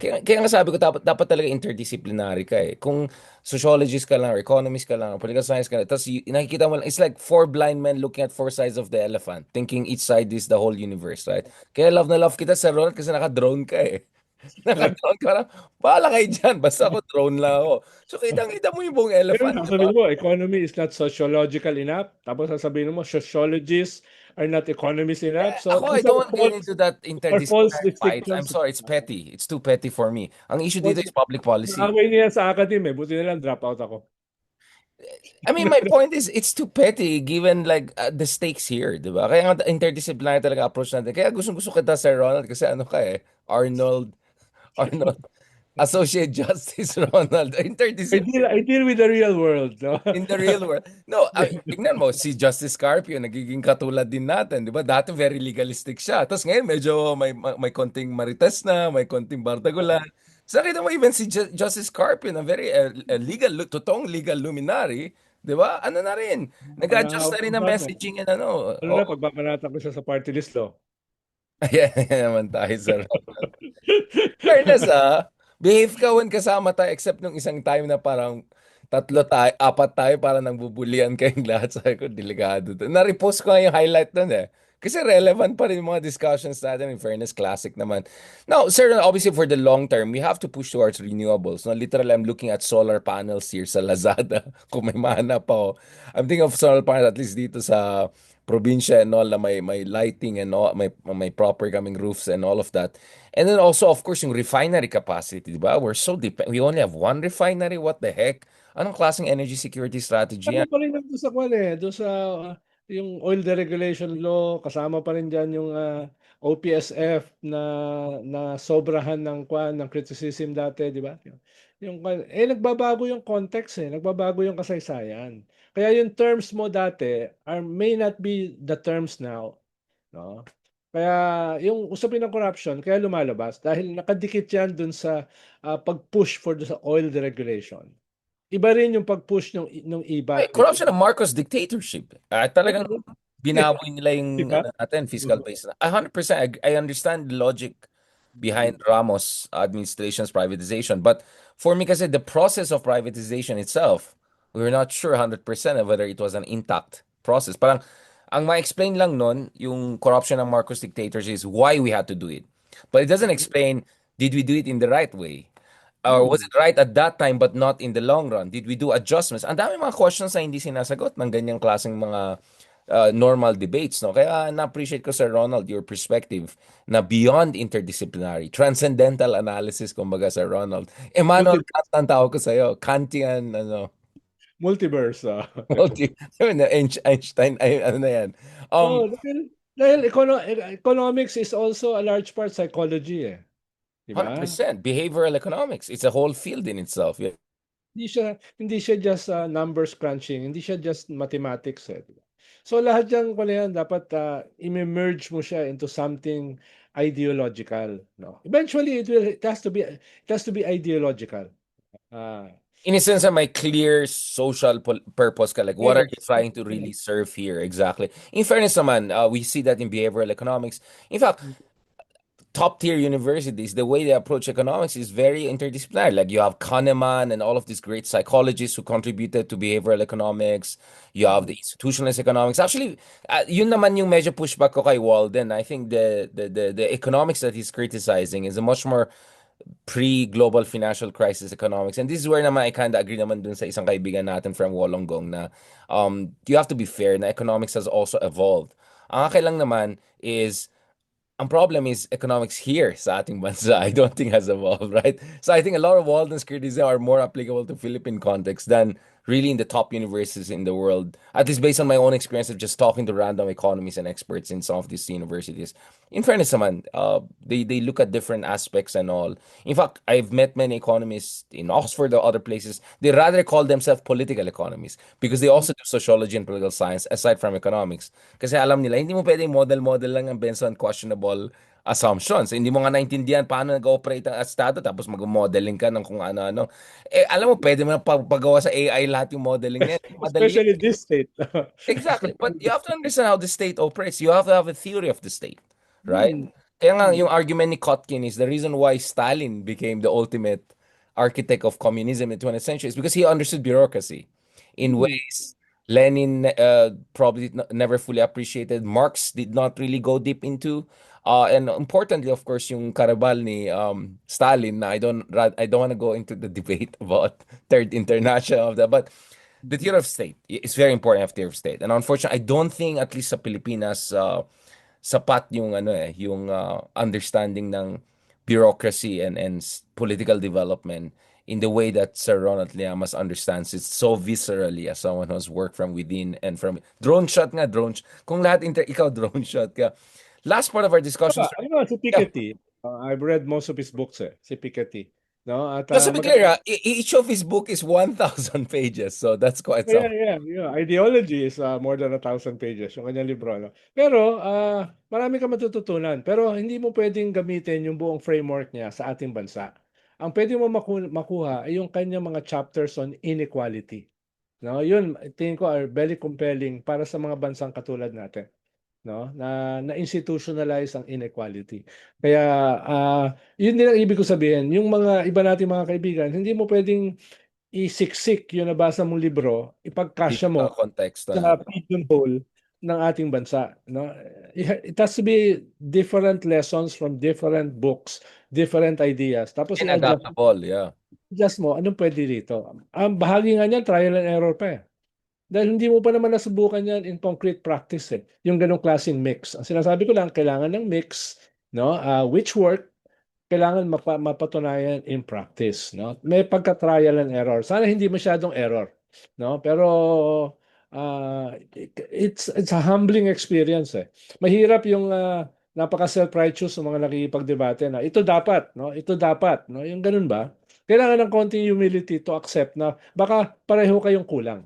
[SPEAKER 1] Kaya nga sabi ko, dapat talaga interdisciplinary ka eh. Kung sociologist ka lang, or economist ka lang, or political science ka lang, tapos nakikita mo lang, it's like four blind men looking at four sides of the elephant, thinking each side is the whole universe, right? Kaya love na love kita sa Ronald kasi naka-drone ka eh. Naka-drone ka lang, bahala kayo dyan, basta ako drone lang ako. So kitang-kita mo yung buong
[SPEAKER 2] Pero
[SPEAKER 1] elephant, di ba?
[SPEAKER 2] sasabihin mo, economy is not sociological enough. Tapos sasabihin mo, sociologists are not economists enough. So
[SPEAKER 1] Ako, I
[SPEAKER 2] these
[SPEAKER 1] don't get into that
[SPEAKER 2] are false
[SPEAKER 1] interdisciplinary fights. I'm
[SPEAKER 2] distinctions.
[SPEAKER 1] sorry, it's petty. It's too petty for me. Ang issue dito
[SPEAKER 2] False,
[SPEAKER 1] is public policy.
[SPEAKER 2] naaway niya sa academy. Buti na lang drop out ako.
[SPEAKER 1] I mean, my point is, it's too petty given like the stakes here, di ba? Kaya nga interdisciplinary talaga approach natin. Kaya gusto kita, Sir Ronald, kasi ano ka eh, Arnold, Associate Justice Ronald,
[SPEAKER 2] I
[SPEAKER 1] interdisciplinary.
[SPEAKER 2] deal with the real world. No?
[SPEAKER 1] In the real world. No, tignan mo, si Justice Carpio, nagiging katulad din natin, di ba? Dati very legalistic siya. Tapos ngayon, medyo may konting marites na, may konting bardagulan. So, nakita mo even si Justice Carpio, na very legal, totoong legal luminary, di ba? Ano na rin, nag-adjust na rin ang messaging and ano.
[SPEAKER 2] Ano na,
[SPEAKER 1] Oh,
[SPEAKER 2] pagbabanatan ko siya sa party list, no?
[SPEAKER 1] ayan naman tayo sa fairness behave ka when kasama tayo except nung isang time na parang tatlo tayo, apat tayo para nang bubulian kayong lahat. Sabi ko, delikado to. Na-repost ko nga yung highlight nun eh. Kasi relevant pa rin yung mga discussions natin. In fairness, classic naman. Now, sir, obviously for the long term, we have to push towards renewables. No, literally, I'm looking at solar panels here sa Lazada. Kung may mahanap ako. I'm thinking of solar panels at least dito sa probinsya and all na may lighting and all, may proper coming roofs and all of that. And then also, of course, yung refinery capacity, di ba? We only have one refinery. What the heck? Anong klaseng energy security strategy
[SPEAKER 2] Kasama
[SPEAKER 1] yan?
[SPEAKER 2] pa rin yan doon sa kwan eh, doon sa yung oil deregulation law, kasama pa rin diyan yung OPSF na sobrahan ng kwan ng criticism dati, di ba? Yung nagbabago yung context eh, nagbabago yung kasaysayan. Kaya yung terms mo dati may not be the terms now, no? Kaya yung usapin ng corruption, kaya lumalabas dahil nakadikit yan dun sa pag-push for the oil deregulation. Iba rin yung pag-push ng
[SPEAKER 1] Ay,
[SPEAKER 2] IBAT,
[SPEAKER 1] corruption ng Marcos dictatorship. Talagang
[SPEAKER 2] oo,
[SPEAKER 1] binaboy nila
[SPEAKER 2] di
[SPEAKER 1] yung
[SPEAKER 2] ba?
[SPEAKER 1] ano natin, fiscal
[SPEAKER 2] Mhm.
[SPEAKER 1] base. 100%, I understand the logic behind Ramos administration's privatization. But for me kasi the process of privatization itself, we were not sure 100% of whether it was an intact process. Parang ang ma-explain lang nun, yung corruption ng Marcos dictators is why we had to do it. But it doesn't explain, did we do it in the right way? Or was
[SPEAKER 2] Mm.
[SPEAKER 1] it right at that time but not in the long run? Did we do adjustments? Ang dami mga questions na hindi sinasagot ng ganyang klaseng mga normal debates, no? Kaya na-appreciate ko, Sir Ronald, your perspective na beyond interdisciplinary, transcendental analysis, kumbaga, Sir Ronald. Emmanuel
[SPEAKER 2] Multi
[SPEAKER 1] Kant ang tawag ko sa'yo. Kantian, ano,
[SPEAKER 2] multiverse,
[SPEAKER 1] Einstein, ay, ano na yan.
[SPEAKER 2] oh, dahil economics is also a large part psychology eh, di ba?
[SPEAKER 1] 100%. Behavioral economics. It's a whole field in itself. Yeah.
[SPEAKER 2] Hindi siya just numbers crunching, hindi siya just mathematics eh, di ba? So lahat yan ko na yan dapat i-merge mo siya into something ideological, no? Eventually it has to be ideological. Ah,
[SPEAKER 1] In a sense, may clear social purpose ka. Like, what are
[SPEAKER 2] yes.
[SPEAKER 1] you trying to really serve here? Exactly. In fairness naman, we see that in behavioral economics. In fact, top tier universities, the way they approach economics is very interdisciplinary. Like, you have Kahneman and all of these great psychologists who contributed to behavioral economics. You have the institutionalist economics. Actually, yun naman yung medyo pushback ko kay Walden. I think the economics that he's criticizing is a much more pre-global financial crisis economics. And this is where naman I kind of agree naman dun sa isang kaibigan natin from Wollongong na you have to be fair na economics has also evolved. Ang akin lang naman is ang problem is economics here sa ating bansa. I don't think has evolved, right? So I think a lot of Walden's criticism are more applicable to Philippine context than really in the top universities in the world. At least based on my own experience of just talking to random economists and experts in some of these universities. In fairness naman, they look at different aspects and all. In fact, I've met many economists in Oxford or other places. They rather call themselves political economists because they also do sociology and political science aside from economics. Kasi alam nila, hindi mo pwedeng model-model lang ang based on questionable assumptions. Hindi mo nga naintindihan paano nag-operate ang estado tapos mag-modeling ka ng kung ano-ano. Alam mo, pwede mo na pagawa sa AI lahat yung modeling na yan. Madali yan.
[SPEAKER 2] Especially this state.
[SPEAKER 1] Exactly. But
[SPEAKER 2] Especially
[SPEAKER 1] you
[SPEAKER 2] this.
[SPEAKER 1] have to understand how the state operates. You have to have a theory of the state, right?
[SPEAKER 2] Hmm.
[SPEAKER 1] Kaya nga,
[SPEAKER 2] Hmm.
[SPEAKER 1] yung argument ni Kotkin is the reason why Stalin became the ultimate architect of communism in the 20th century is because he understood bureaucracy in
[SPEAKER 2] Hmm.
[SPEAKER 1] ways Lenin probably never fully appreciated. Marx did not really go deep into. And importantly, of course, yung karabal ni Stalin na I don't want to go into the debate about Third International of that, but the theory of state is very important. Have theory of state, and unfortunately, I don't think at least sa Pilipinas sapat yung yung understanding ng bureaucracy and political development in the way that Sir Ronald Llamas understands it so viscerally as someone who's worked from within and from drone shot nga kung lahat ikaw drone shot ka. Last part of our discussion, sir.
[SPEAKER 2] Ano nga, si
[SPEAKER 1] Yeah.
[SPEAKER 2] Piketty, I've read most of his books eh, si Piketty. No? At
[SPEAKER 1] Just to be
[SPEAKER 2] maganda.
[SPEAKER 1] clear, each of his book is 1,000 pages, so that's quite
[SPEAKER 2] Yeah,
[SPEAKER 1] some.
[SPEAKER 2] yeah, yeah. Ideology is more than 1,000 pages, yung kanyang libro. No? Pero, marami ka matututunan. Pero hindi mo pwedeng gamitin yung buong framework niya sa ating bansa. Ang pwede mo makuha ay yung kanyang mga chapters on inequality. No, yun tingin ko are very compelling para sa mga bansang katulad natin, no? Na institutionalize ang inequality. Kaya yun din ang ibig ko sabihin, yung mga iba nating mga kaibigan, hindi mo pwedeng isiksik yung nabasa mong libro, ipagkasya
[SPEAKER 1] Dito
[SPEAKER 2] mo
[SPEAKER 1] sa konteksto
[SPEAKER 2] sa
[SPEAKER 1] natin.
[SPEAKER 2] pigeonhole ng ating bansa, no? It has to be different lessons from different books, different ideas. Tapos
[SPEAKER 1] And
[SPEAKER 2] i-adjust
[SPEAKER 1] adaptable, yeah.
[SPEAKER 2] adjust mo, anong pwede dito? Ang bahagi nga niyan, trial and error pa eh. Dahil hindi mo pa naman nasubukan yan in concrete practice eh. Yung ganong klaseng mix. Ang sinasabi ko lang, kailangan ng mix, no? Which work, kailangan mapatunayan in practice, no? May pagka-trial and error. Sana hindi masyadong error, no? Pero it's a humbling experience eh. Mahirap yung napaka self-righteous ng mga nakikipagdebate na ito dapat, no? Ito dapat, no? Yung ganun ba? Kailangan ng konting humility to accept na baka pareho kayong kulang.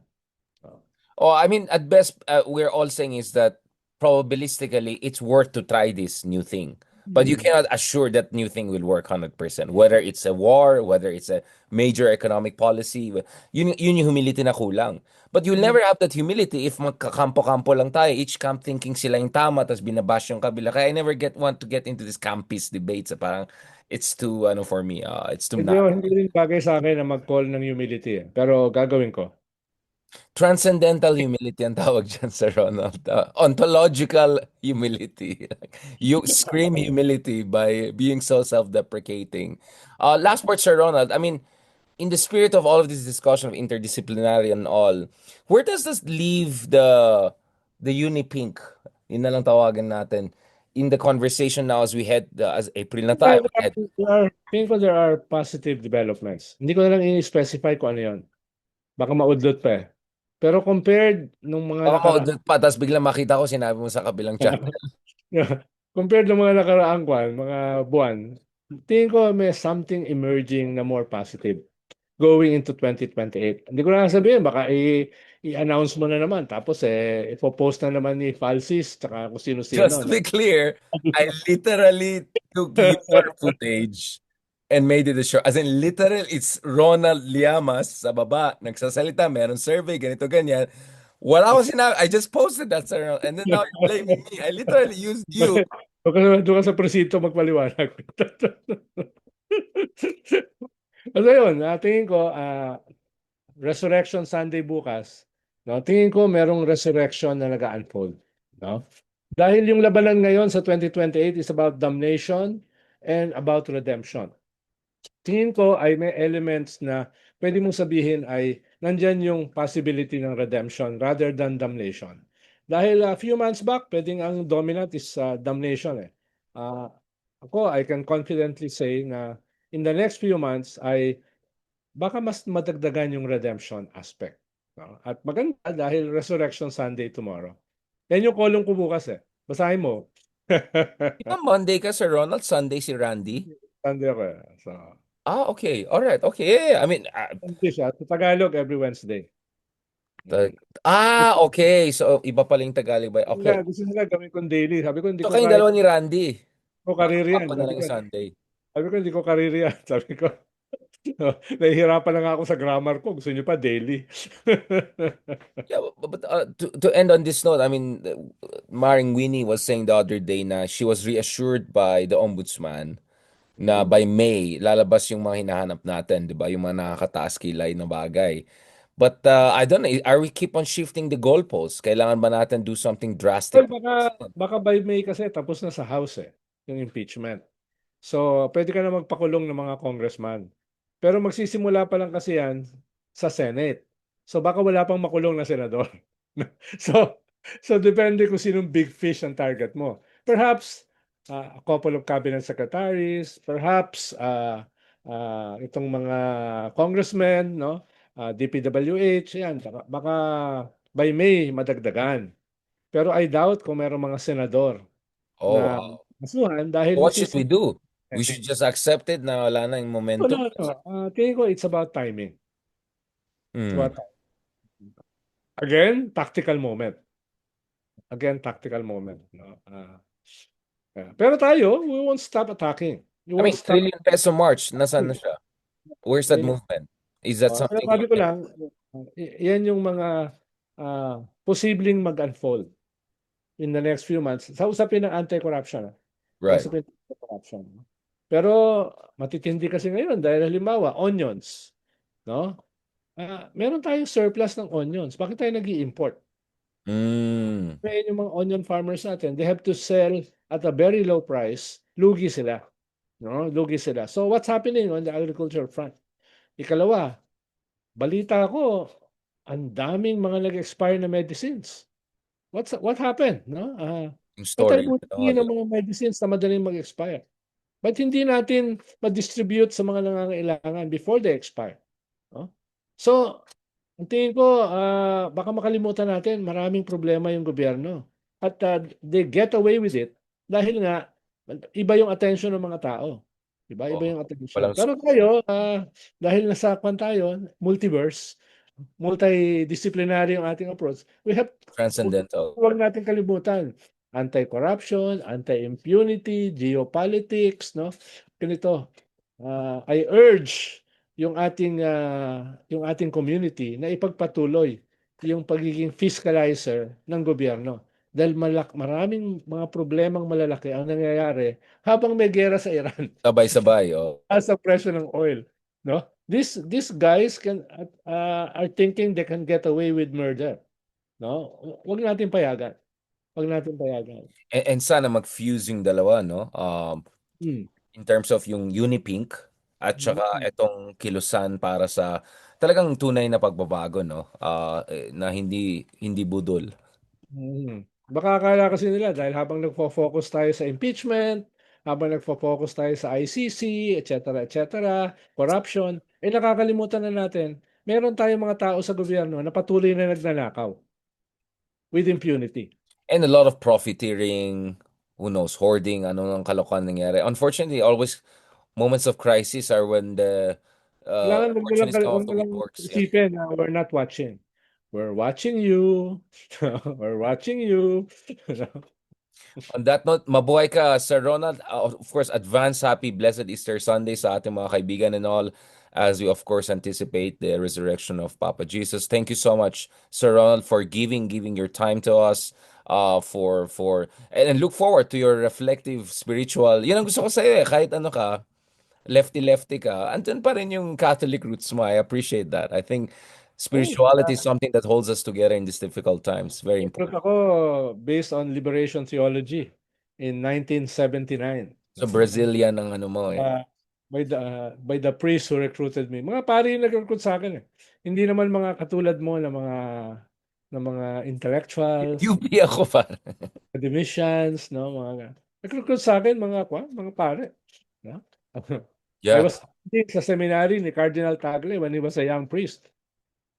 [SPEAKER 2] No?
[SPEAKER 1] Oh, I mean, at best, we're all saying is that probabilistically, it's worth to try this new thing. But you
[SPEAKER 2] Hmm.
[SPEAKER 1] cannot assure that new thing will work 100%. Whether it's a war, whether it's a major economic policy, yun yung humility na kulang. But you'll never have that humility if magkakampo-kampo lang tayo. Each camp thinking sila yung tama, tapos binabash yung kabila. Kaya I never want to get into this campist debates. Parang, it's too, ano for me, it's too
[SPEAKER 2] Hindi rin bagay sa akin na mag-call ng humility eh. Pero gagawin ko.
[SPEAKER 1] Transcendental humility ang tawag dyan, Sir Ronald. Ontological humility. You scream humility by being so self-deprecating. Last word, Sir Ronald. I mean, in the spirit of all of this discussion of interdisciplinary and all, where does this leave the Unipink? Yun na lang tawagan natin. In the conversation now as we head, as April na tayo, we head.
[SPEAKER 2] Tingin ko there are positive developments. Hindi ko na lang i-specify kung ano yun. Baka maudlot pa eh. Pero compared nung mga
[SPEAKER 1] Baka maudot pa, tapos biglang makita ko sinabi mo sa kabilang chat.
[SPEAKER 2] compared nung mga nakaraang kwan, mga buwan, tingin ko may something emerging na more positive going into 2028. Hindi ko na sabihin, baka i-announce mo na naman. Tapos ipopost na naman ni Falsis tsaka kung
[SPEAKER 1] Just
[SPEAKER 2] sino-sino.
[SPEAKER 1] to
[SPEAKER 2] No?
[SPEAKER 1] be clear, I literally took your footage and made it a show. As in, literal, it's Ronald Llamas sa baba, nagsasalita, meron survey, ganito, ganyan. Wala ko sinabi. I just posted that, sir. And then now you're blaming me. I literally used you.
[SPEAKER 2] Doon ka sa presinto magpaliwanag. So yun, tingin ko, Resurrection Sunday bukas, no? Tingin ko merong resurrection na nag-unfold, no? Dahil yung labanan ngayon sa 2028 is about damnation and about redemption. Tingin ko ay may elements na pwede mong sabihin ay nandyan yung possibility ng redemption rather than damnation. Dahil a few months back, pwedeng ang dominant is damnation eh. Ah, I can confidently say na in the next few months ay baka mas madagdagan yung redemption aspect. No? At maganda dahil Resurrection Sunday tomorrow. Yan yung kolong ko bukas eh. Basahin mo.
[SPEAKER 1] Di ba Monday ka, Sir Ronald? Sunday si Randy?
[SPEAKER 2] Sunday ako eh. So,
[SPEAKER 1] Okay. All right. Okay. Yeah. I mean,
[SPEAKER 2] Sunday siya. Sa Tagalog, every Wednesday.
[SPEAKER 1] ta-
[SPEAKER 2] Mm.
[SPEAKER 1] okay. So, iba pala yung Tagalog ba? Okay.
[SPEAKER 2] Gusto nila gawin kong daily. Sabi ko, hindi
[SPEAKER 1] So,
[SPEAKER 2] ko
[SPEAKER 1] kayong
[SPEAKER 2] kaya.
[SPEAKER 1] dalawa ni Randy.
[SPEAKER 2] Ko karir yan.
[SPEAKER 1] Ako na lang yung Sunday.
[SPEAKER 2] Sabi ko, hindi ko karir yan. Sabi ko, nahihirapan lang ako sa grammar ko. Gusto niyo pa daily.
[SPEAKER 1] Yeah, but to end on this note, I mean, Maring Winnie was saying the other day na she was reassured by the ombudsman na
[SPEAKER 2] Mm.
[SPEAKER 1] by May, lalabas yung mga hinahanap natin, di ba? Yung mga nakakataas kilay na bagay. But I don't know, are we keep on shifting the goalposts? Kailangan ba natin do something
[SPEAKER 2] Well,
[SPEAKER 1] drastic?
[SPEAKER 2] baka by May kasi tapos na sa House eh, yung impeachment. So, pwede ka na magpakulong ng mga congressman. Pero magsisimula pa lang kasi yan sa Senate. So, baka wala pang makulong na senador. So, depende kung sinong big fish ang target mo. Perhaps a couple of cabinet secretaries, perhaps itong mga congressmen, no? DPWH, yan. Baka by May madagdagan. Pero I doubt kung merong mga senador
[SPEAKER 1] Oh,
[SPEAKER 2] na
[SPEAKER 1] wow.
[SPEAKER 2] kasuhan dahil
[SPEAKER 1] What should we
[SPEAKER 2] magsisimula.
[SPEAKER 1] do? We should just accept it na wala na yung
[SPEAKER 2] No,
[SPEAKER 1] momentum.
[SPEAKER 2] no, no. Tingin ko it's about timing. It's
[SPEAKER 1] Hmm.
[SPEAKER 2] about again, tactical moment. Again, tactical moment. No? Pero tayo, we won't stop attacking. We
[SPEAKER 1] I
[SPEAKER 2] won't
[SPEAKER 1] mean,
[SPEAKER 2] stop.
[SPEAKER 1] trillion peso march, nasaan na siya? Where's that
[SPEAKER 2] Yan,
[SPEAKER 1] movement? Is that something
[SPEAKER 2] sinasabi
[SPEAKER 1] you
[SPEAKER 2] ko
[SPEAKER 1] can...
[SPEAKER 2] lang, yan yung mga posibleng mag-unfold in the next few months sa usapin ng anti-corruption. Sa
[SPEAKER 1] Right.
[SPEAKER 2] usapin ng anti-corruption. Pero matitindi kasi ngayon dahil halimbawa, onions. No? Meron tayong surplus ng onions. Bakit tayo nag-i-import?
[SPEAKER 1] Mm.
[SPEAKER 2] Ngayon yung mga onion farmers natin, they have to sell at a very low price, lugi sila. No? Lugi sila. So what's happening on the agriculture front? Ikalawa, balita ko, ang daming mga nag-expire na medicines. What happened? No?
[SPEAKER 1] Yung
[SPEAKER 2] Ba't tayo
[SPEAKER 1] storage and
[SPEAKER 2] bumibili
[SPEAKER 1] all.
[SPEAKER 2] ng mga medicines na madaling mag-expire? Ba't hindi natin ma-distribute sa mga nangangailangan before they expire? No? So, ang tingin ko, baka makalimutan natin, maraming problema yung gobyerno. At they get away with it dahil nga, iba yung attention ng mga tao. Iba
[SPEAKER 1] Oo.
[SPEAKER 2] yung attention.
[SPEAKER 1] Walang
[SPEAKER 2] Pero tayo, dahil nasa kwan tayo, multiverse, multidisciplinary yung ating approach,
[SPEAKER 1] transcendental.
[SPEAKER 2] huwag natin kalimutan. Anti-corruption, anti-impunity, geopolitics, no? Ganito. I urge yung ating community na ipagpatuloy yung pagiging fiscalizer ng gobyerno. Dahil maraming mga problemang malalaki ang nangyayari habang may gera sa Iran
[SPEAKER 1] Sabay-sabay, oh.
[SPEAKER 2] sa presyo ng oil, no? These guys are thinking they can get away with murder, no? Huwag natin payagan. Huwag natin payagan.
[SPEAKER 1] And sana mag-fuse yung dalawa, no?
[SPEAKER 2] Hmm.
[SPEAKER 1] In terms of yung Unipink at saka
[SPEAKER 2] Hmm.
[SPEAKER 1] itong kilusan para sa talagang tunay na pagbabago, no? Na hindi hindi budol.
[SPEAKER 2] Baka akala kasi nila dahil habang nagfo-focus tayo sa impeachment, habang nagfo-focus tayo sa ICC, et cetera, corruption, nakakalimutan na natin, meron tayong mga tao sa gobyerno na patuloy na nagnanakaw with impunity.
[SPEAKER 1] And a lot of profiteering, who knows, hoarding, ano nang kalokohan nangyari. Unfortunately, always moments of crisis are when the
[SPEAKER 2] Kailangan
[SPEAKER 1] opportunities come
[SPEAKER 2] wag
[SPEAKER 1] off the
[SPEAKER 2] mo lang
[SPEAKER 1] woodworks. Yeah.
[SPEAKER 2] isipin na we're not watching. We're watching you. We're watching you.
[SPEAKER 1] On that note, mabuhay ka, Sir Ronald. Of course, advance happy blessed Easter Sunday sa ating mga kaibigan and all as we of course anticipate the resurrection of Papa Jesus. Thank you so much, Sir Ronald, for giving your time to us. For and look forward to your reflective spiritual. Yun ang gusto ko sa iyo eh. Kahit ano ka, lefty ka, andun pa rin yung Catholic roots mo. I appreciate that. I think
[SPEAKER 2] Oh,
[SPEAKER 1] spirituality is something that holds us together in these difficult times. Very
[SPEAKER 2] recruit
[SPEAKER 1] important.
[SPEAKER 2] ako based on liberation theology in 1979.
[SPEAKER 1] So Brazilian ang ano mo eh.
[SPEAKER 2] Uh, by the priest who recruited me. Mga pari yung nag-recruit sa akin eh. Hindi naman mga katulad mo na mga intellectuals,
[SPEAKER 1] UP ako pa.
[SPEAKER 2] academicians, no, mga nag-recruit sa akin mga pare, no? I
[SPEAKER 1] Yeah.
[SPEAKER 2] was studying sa seminary ni Cardinal Tagle when he was a young priest.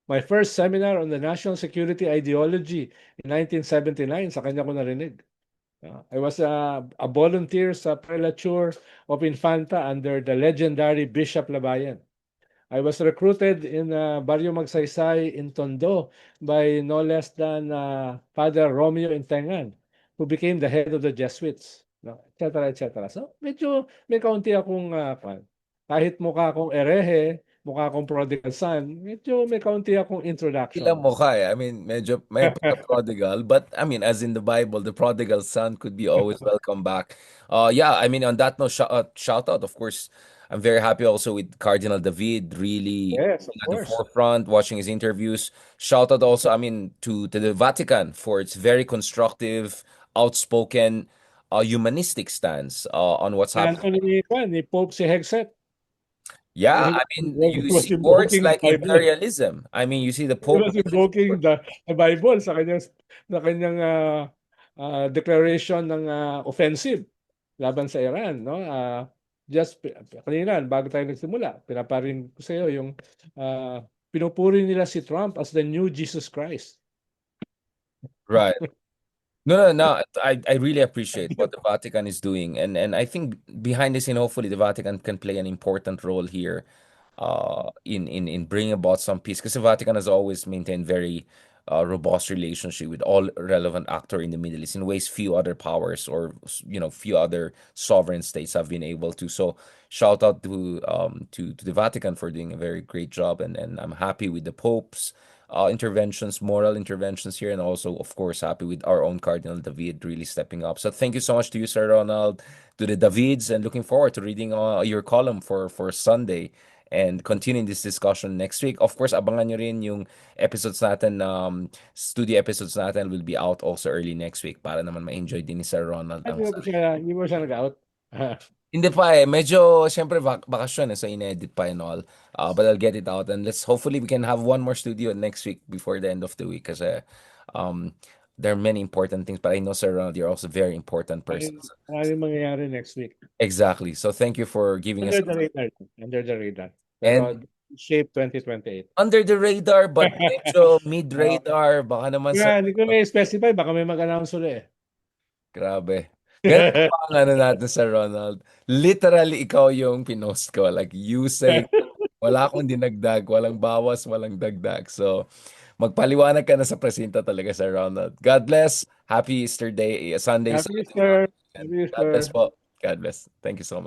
[SPEAKER 2] My first seminar on the national security ideology in 1979, sa kanya ko narinig. I was a volunteer sa prelature of Infanta under the legendary Bishop Labayan. I was recruited in Barrio Magsaysay in Tondo by no less than Father Romeo Intengan, who became the head of the Jesuits, no, etc. etc. So medyo may kaunti akong kahit mukha akong erehe, mukha akong prodigal son, medyo may kaunti akong
[SPEAKER 1] Ilang
[SPEAKER 2] introduction.
[SPEAKER 1] mukha eh. I mean, medyo may pagka-prodigal, but I mean, as in the Bible, the prodigal son could be always welcome back. Yeah, I mean, on that note, shout out, of course. I'm very happy also with Cardinal David, really
[SPEAKER 2] Yes, of
[SPEAKER 1] at the
[SPEAKER 2] course.
[SPEAKER 1] forefront, watching his interviews. Shout out also, I mean, to the Vatican for its very constructive, outspoken, humanistic stance on what's happening.
[SPEAKER 2] Ano ni Pope si Hexet.
[SPEAKER 1] Yeah, I mean,
[SPEAKER 2] He
[SPEAKER 1] you
[SPEAKER 2] was
[SPEAKER 1] see words
[SPEAKER 2] invoking the
[SPEAKER 1] like
[SPEAKER 2] Bible.
[SPEAKER 1] imperialism. I mean, you see the
[SPEAKER 2] He
[SPEAKER 1] Pope.
[SPEAKER 2] was invoking the Bible sa kanyang declaration ng offensive laban sa Iran, no? Kanina bago tayo nagsimula, pinaparin ko sa iyo yung pinupuri nila si Trump as the new Jesus Christ.
[SPEAKER 1] Right. No, no, no. I really appreciate what the Vatican is doing, and I think behind the scene, hopefully, the Vatican can play an important role here, in bringing about some peace. Because the Vatican has always maintained very robust relationship with all relevant actor in the Middle East in ways few other powers or few other sovereign states have been able to. So shout out to the Vatican for doing a very great job, and I'm happy with the Pope's interventions, moral interventions here, and also, of course, happy with our own Cardinal David really stepping up. So thank you so much to you, Sir Ronald, to the Davids, and looking forward to reading your column for Sunday. and continuing this discussion next week. Of course, abangan nyo rin yung episodes natin, studio episodes natin will be out also early next week para naman ma-enjoy din ni Sir Ronald ang
[SPEAKER 2] Hindi mo siya nag-out?
[SPEAKER 1] Hindi pa eh. Medyo, syempre, bakasyon eh. So, in-edit pa and all. But I'll get it out. And hopefully, we can have one more studio next week before the end of the week. Kasi, um, there are many important things. But I know, Sir Ronald, you're also a very important person.
[SPEAKER 2] Maraming mangyayari next week.
[SPEAKER 1] Exactly. So, thank you for giving us.
[SPEAKER 2] Under the radar. Under the radar.
[SPEAKER 1] And
[SPEAKER 2] Pero shape 2028.
[SPEAKER 1] under the radar, but medyo mid-radar. Baka naman sa...
[SPEAKER 2] Hindi ko na-specify. Baka may mag-announce ulit eh.
[SPEAKER 1] Grabe. Ganun pa ang ano natin sa Ronald. Literally, ikaw yung pinost ko. Like, you say, wala akong dinagdag, walang bawas, walang dagdag. So, magpaliwanag ka na sa presinta talaga sa Ronald. God bless. Happy Easter Day, Sunday.
[SPEAKER 2] Happy Easter.
[SPEAKER 1] God bless po. God bless. Thank you so much.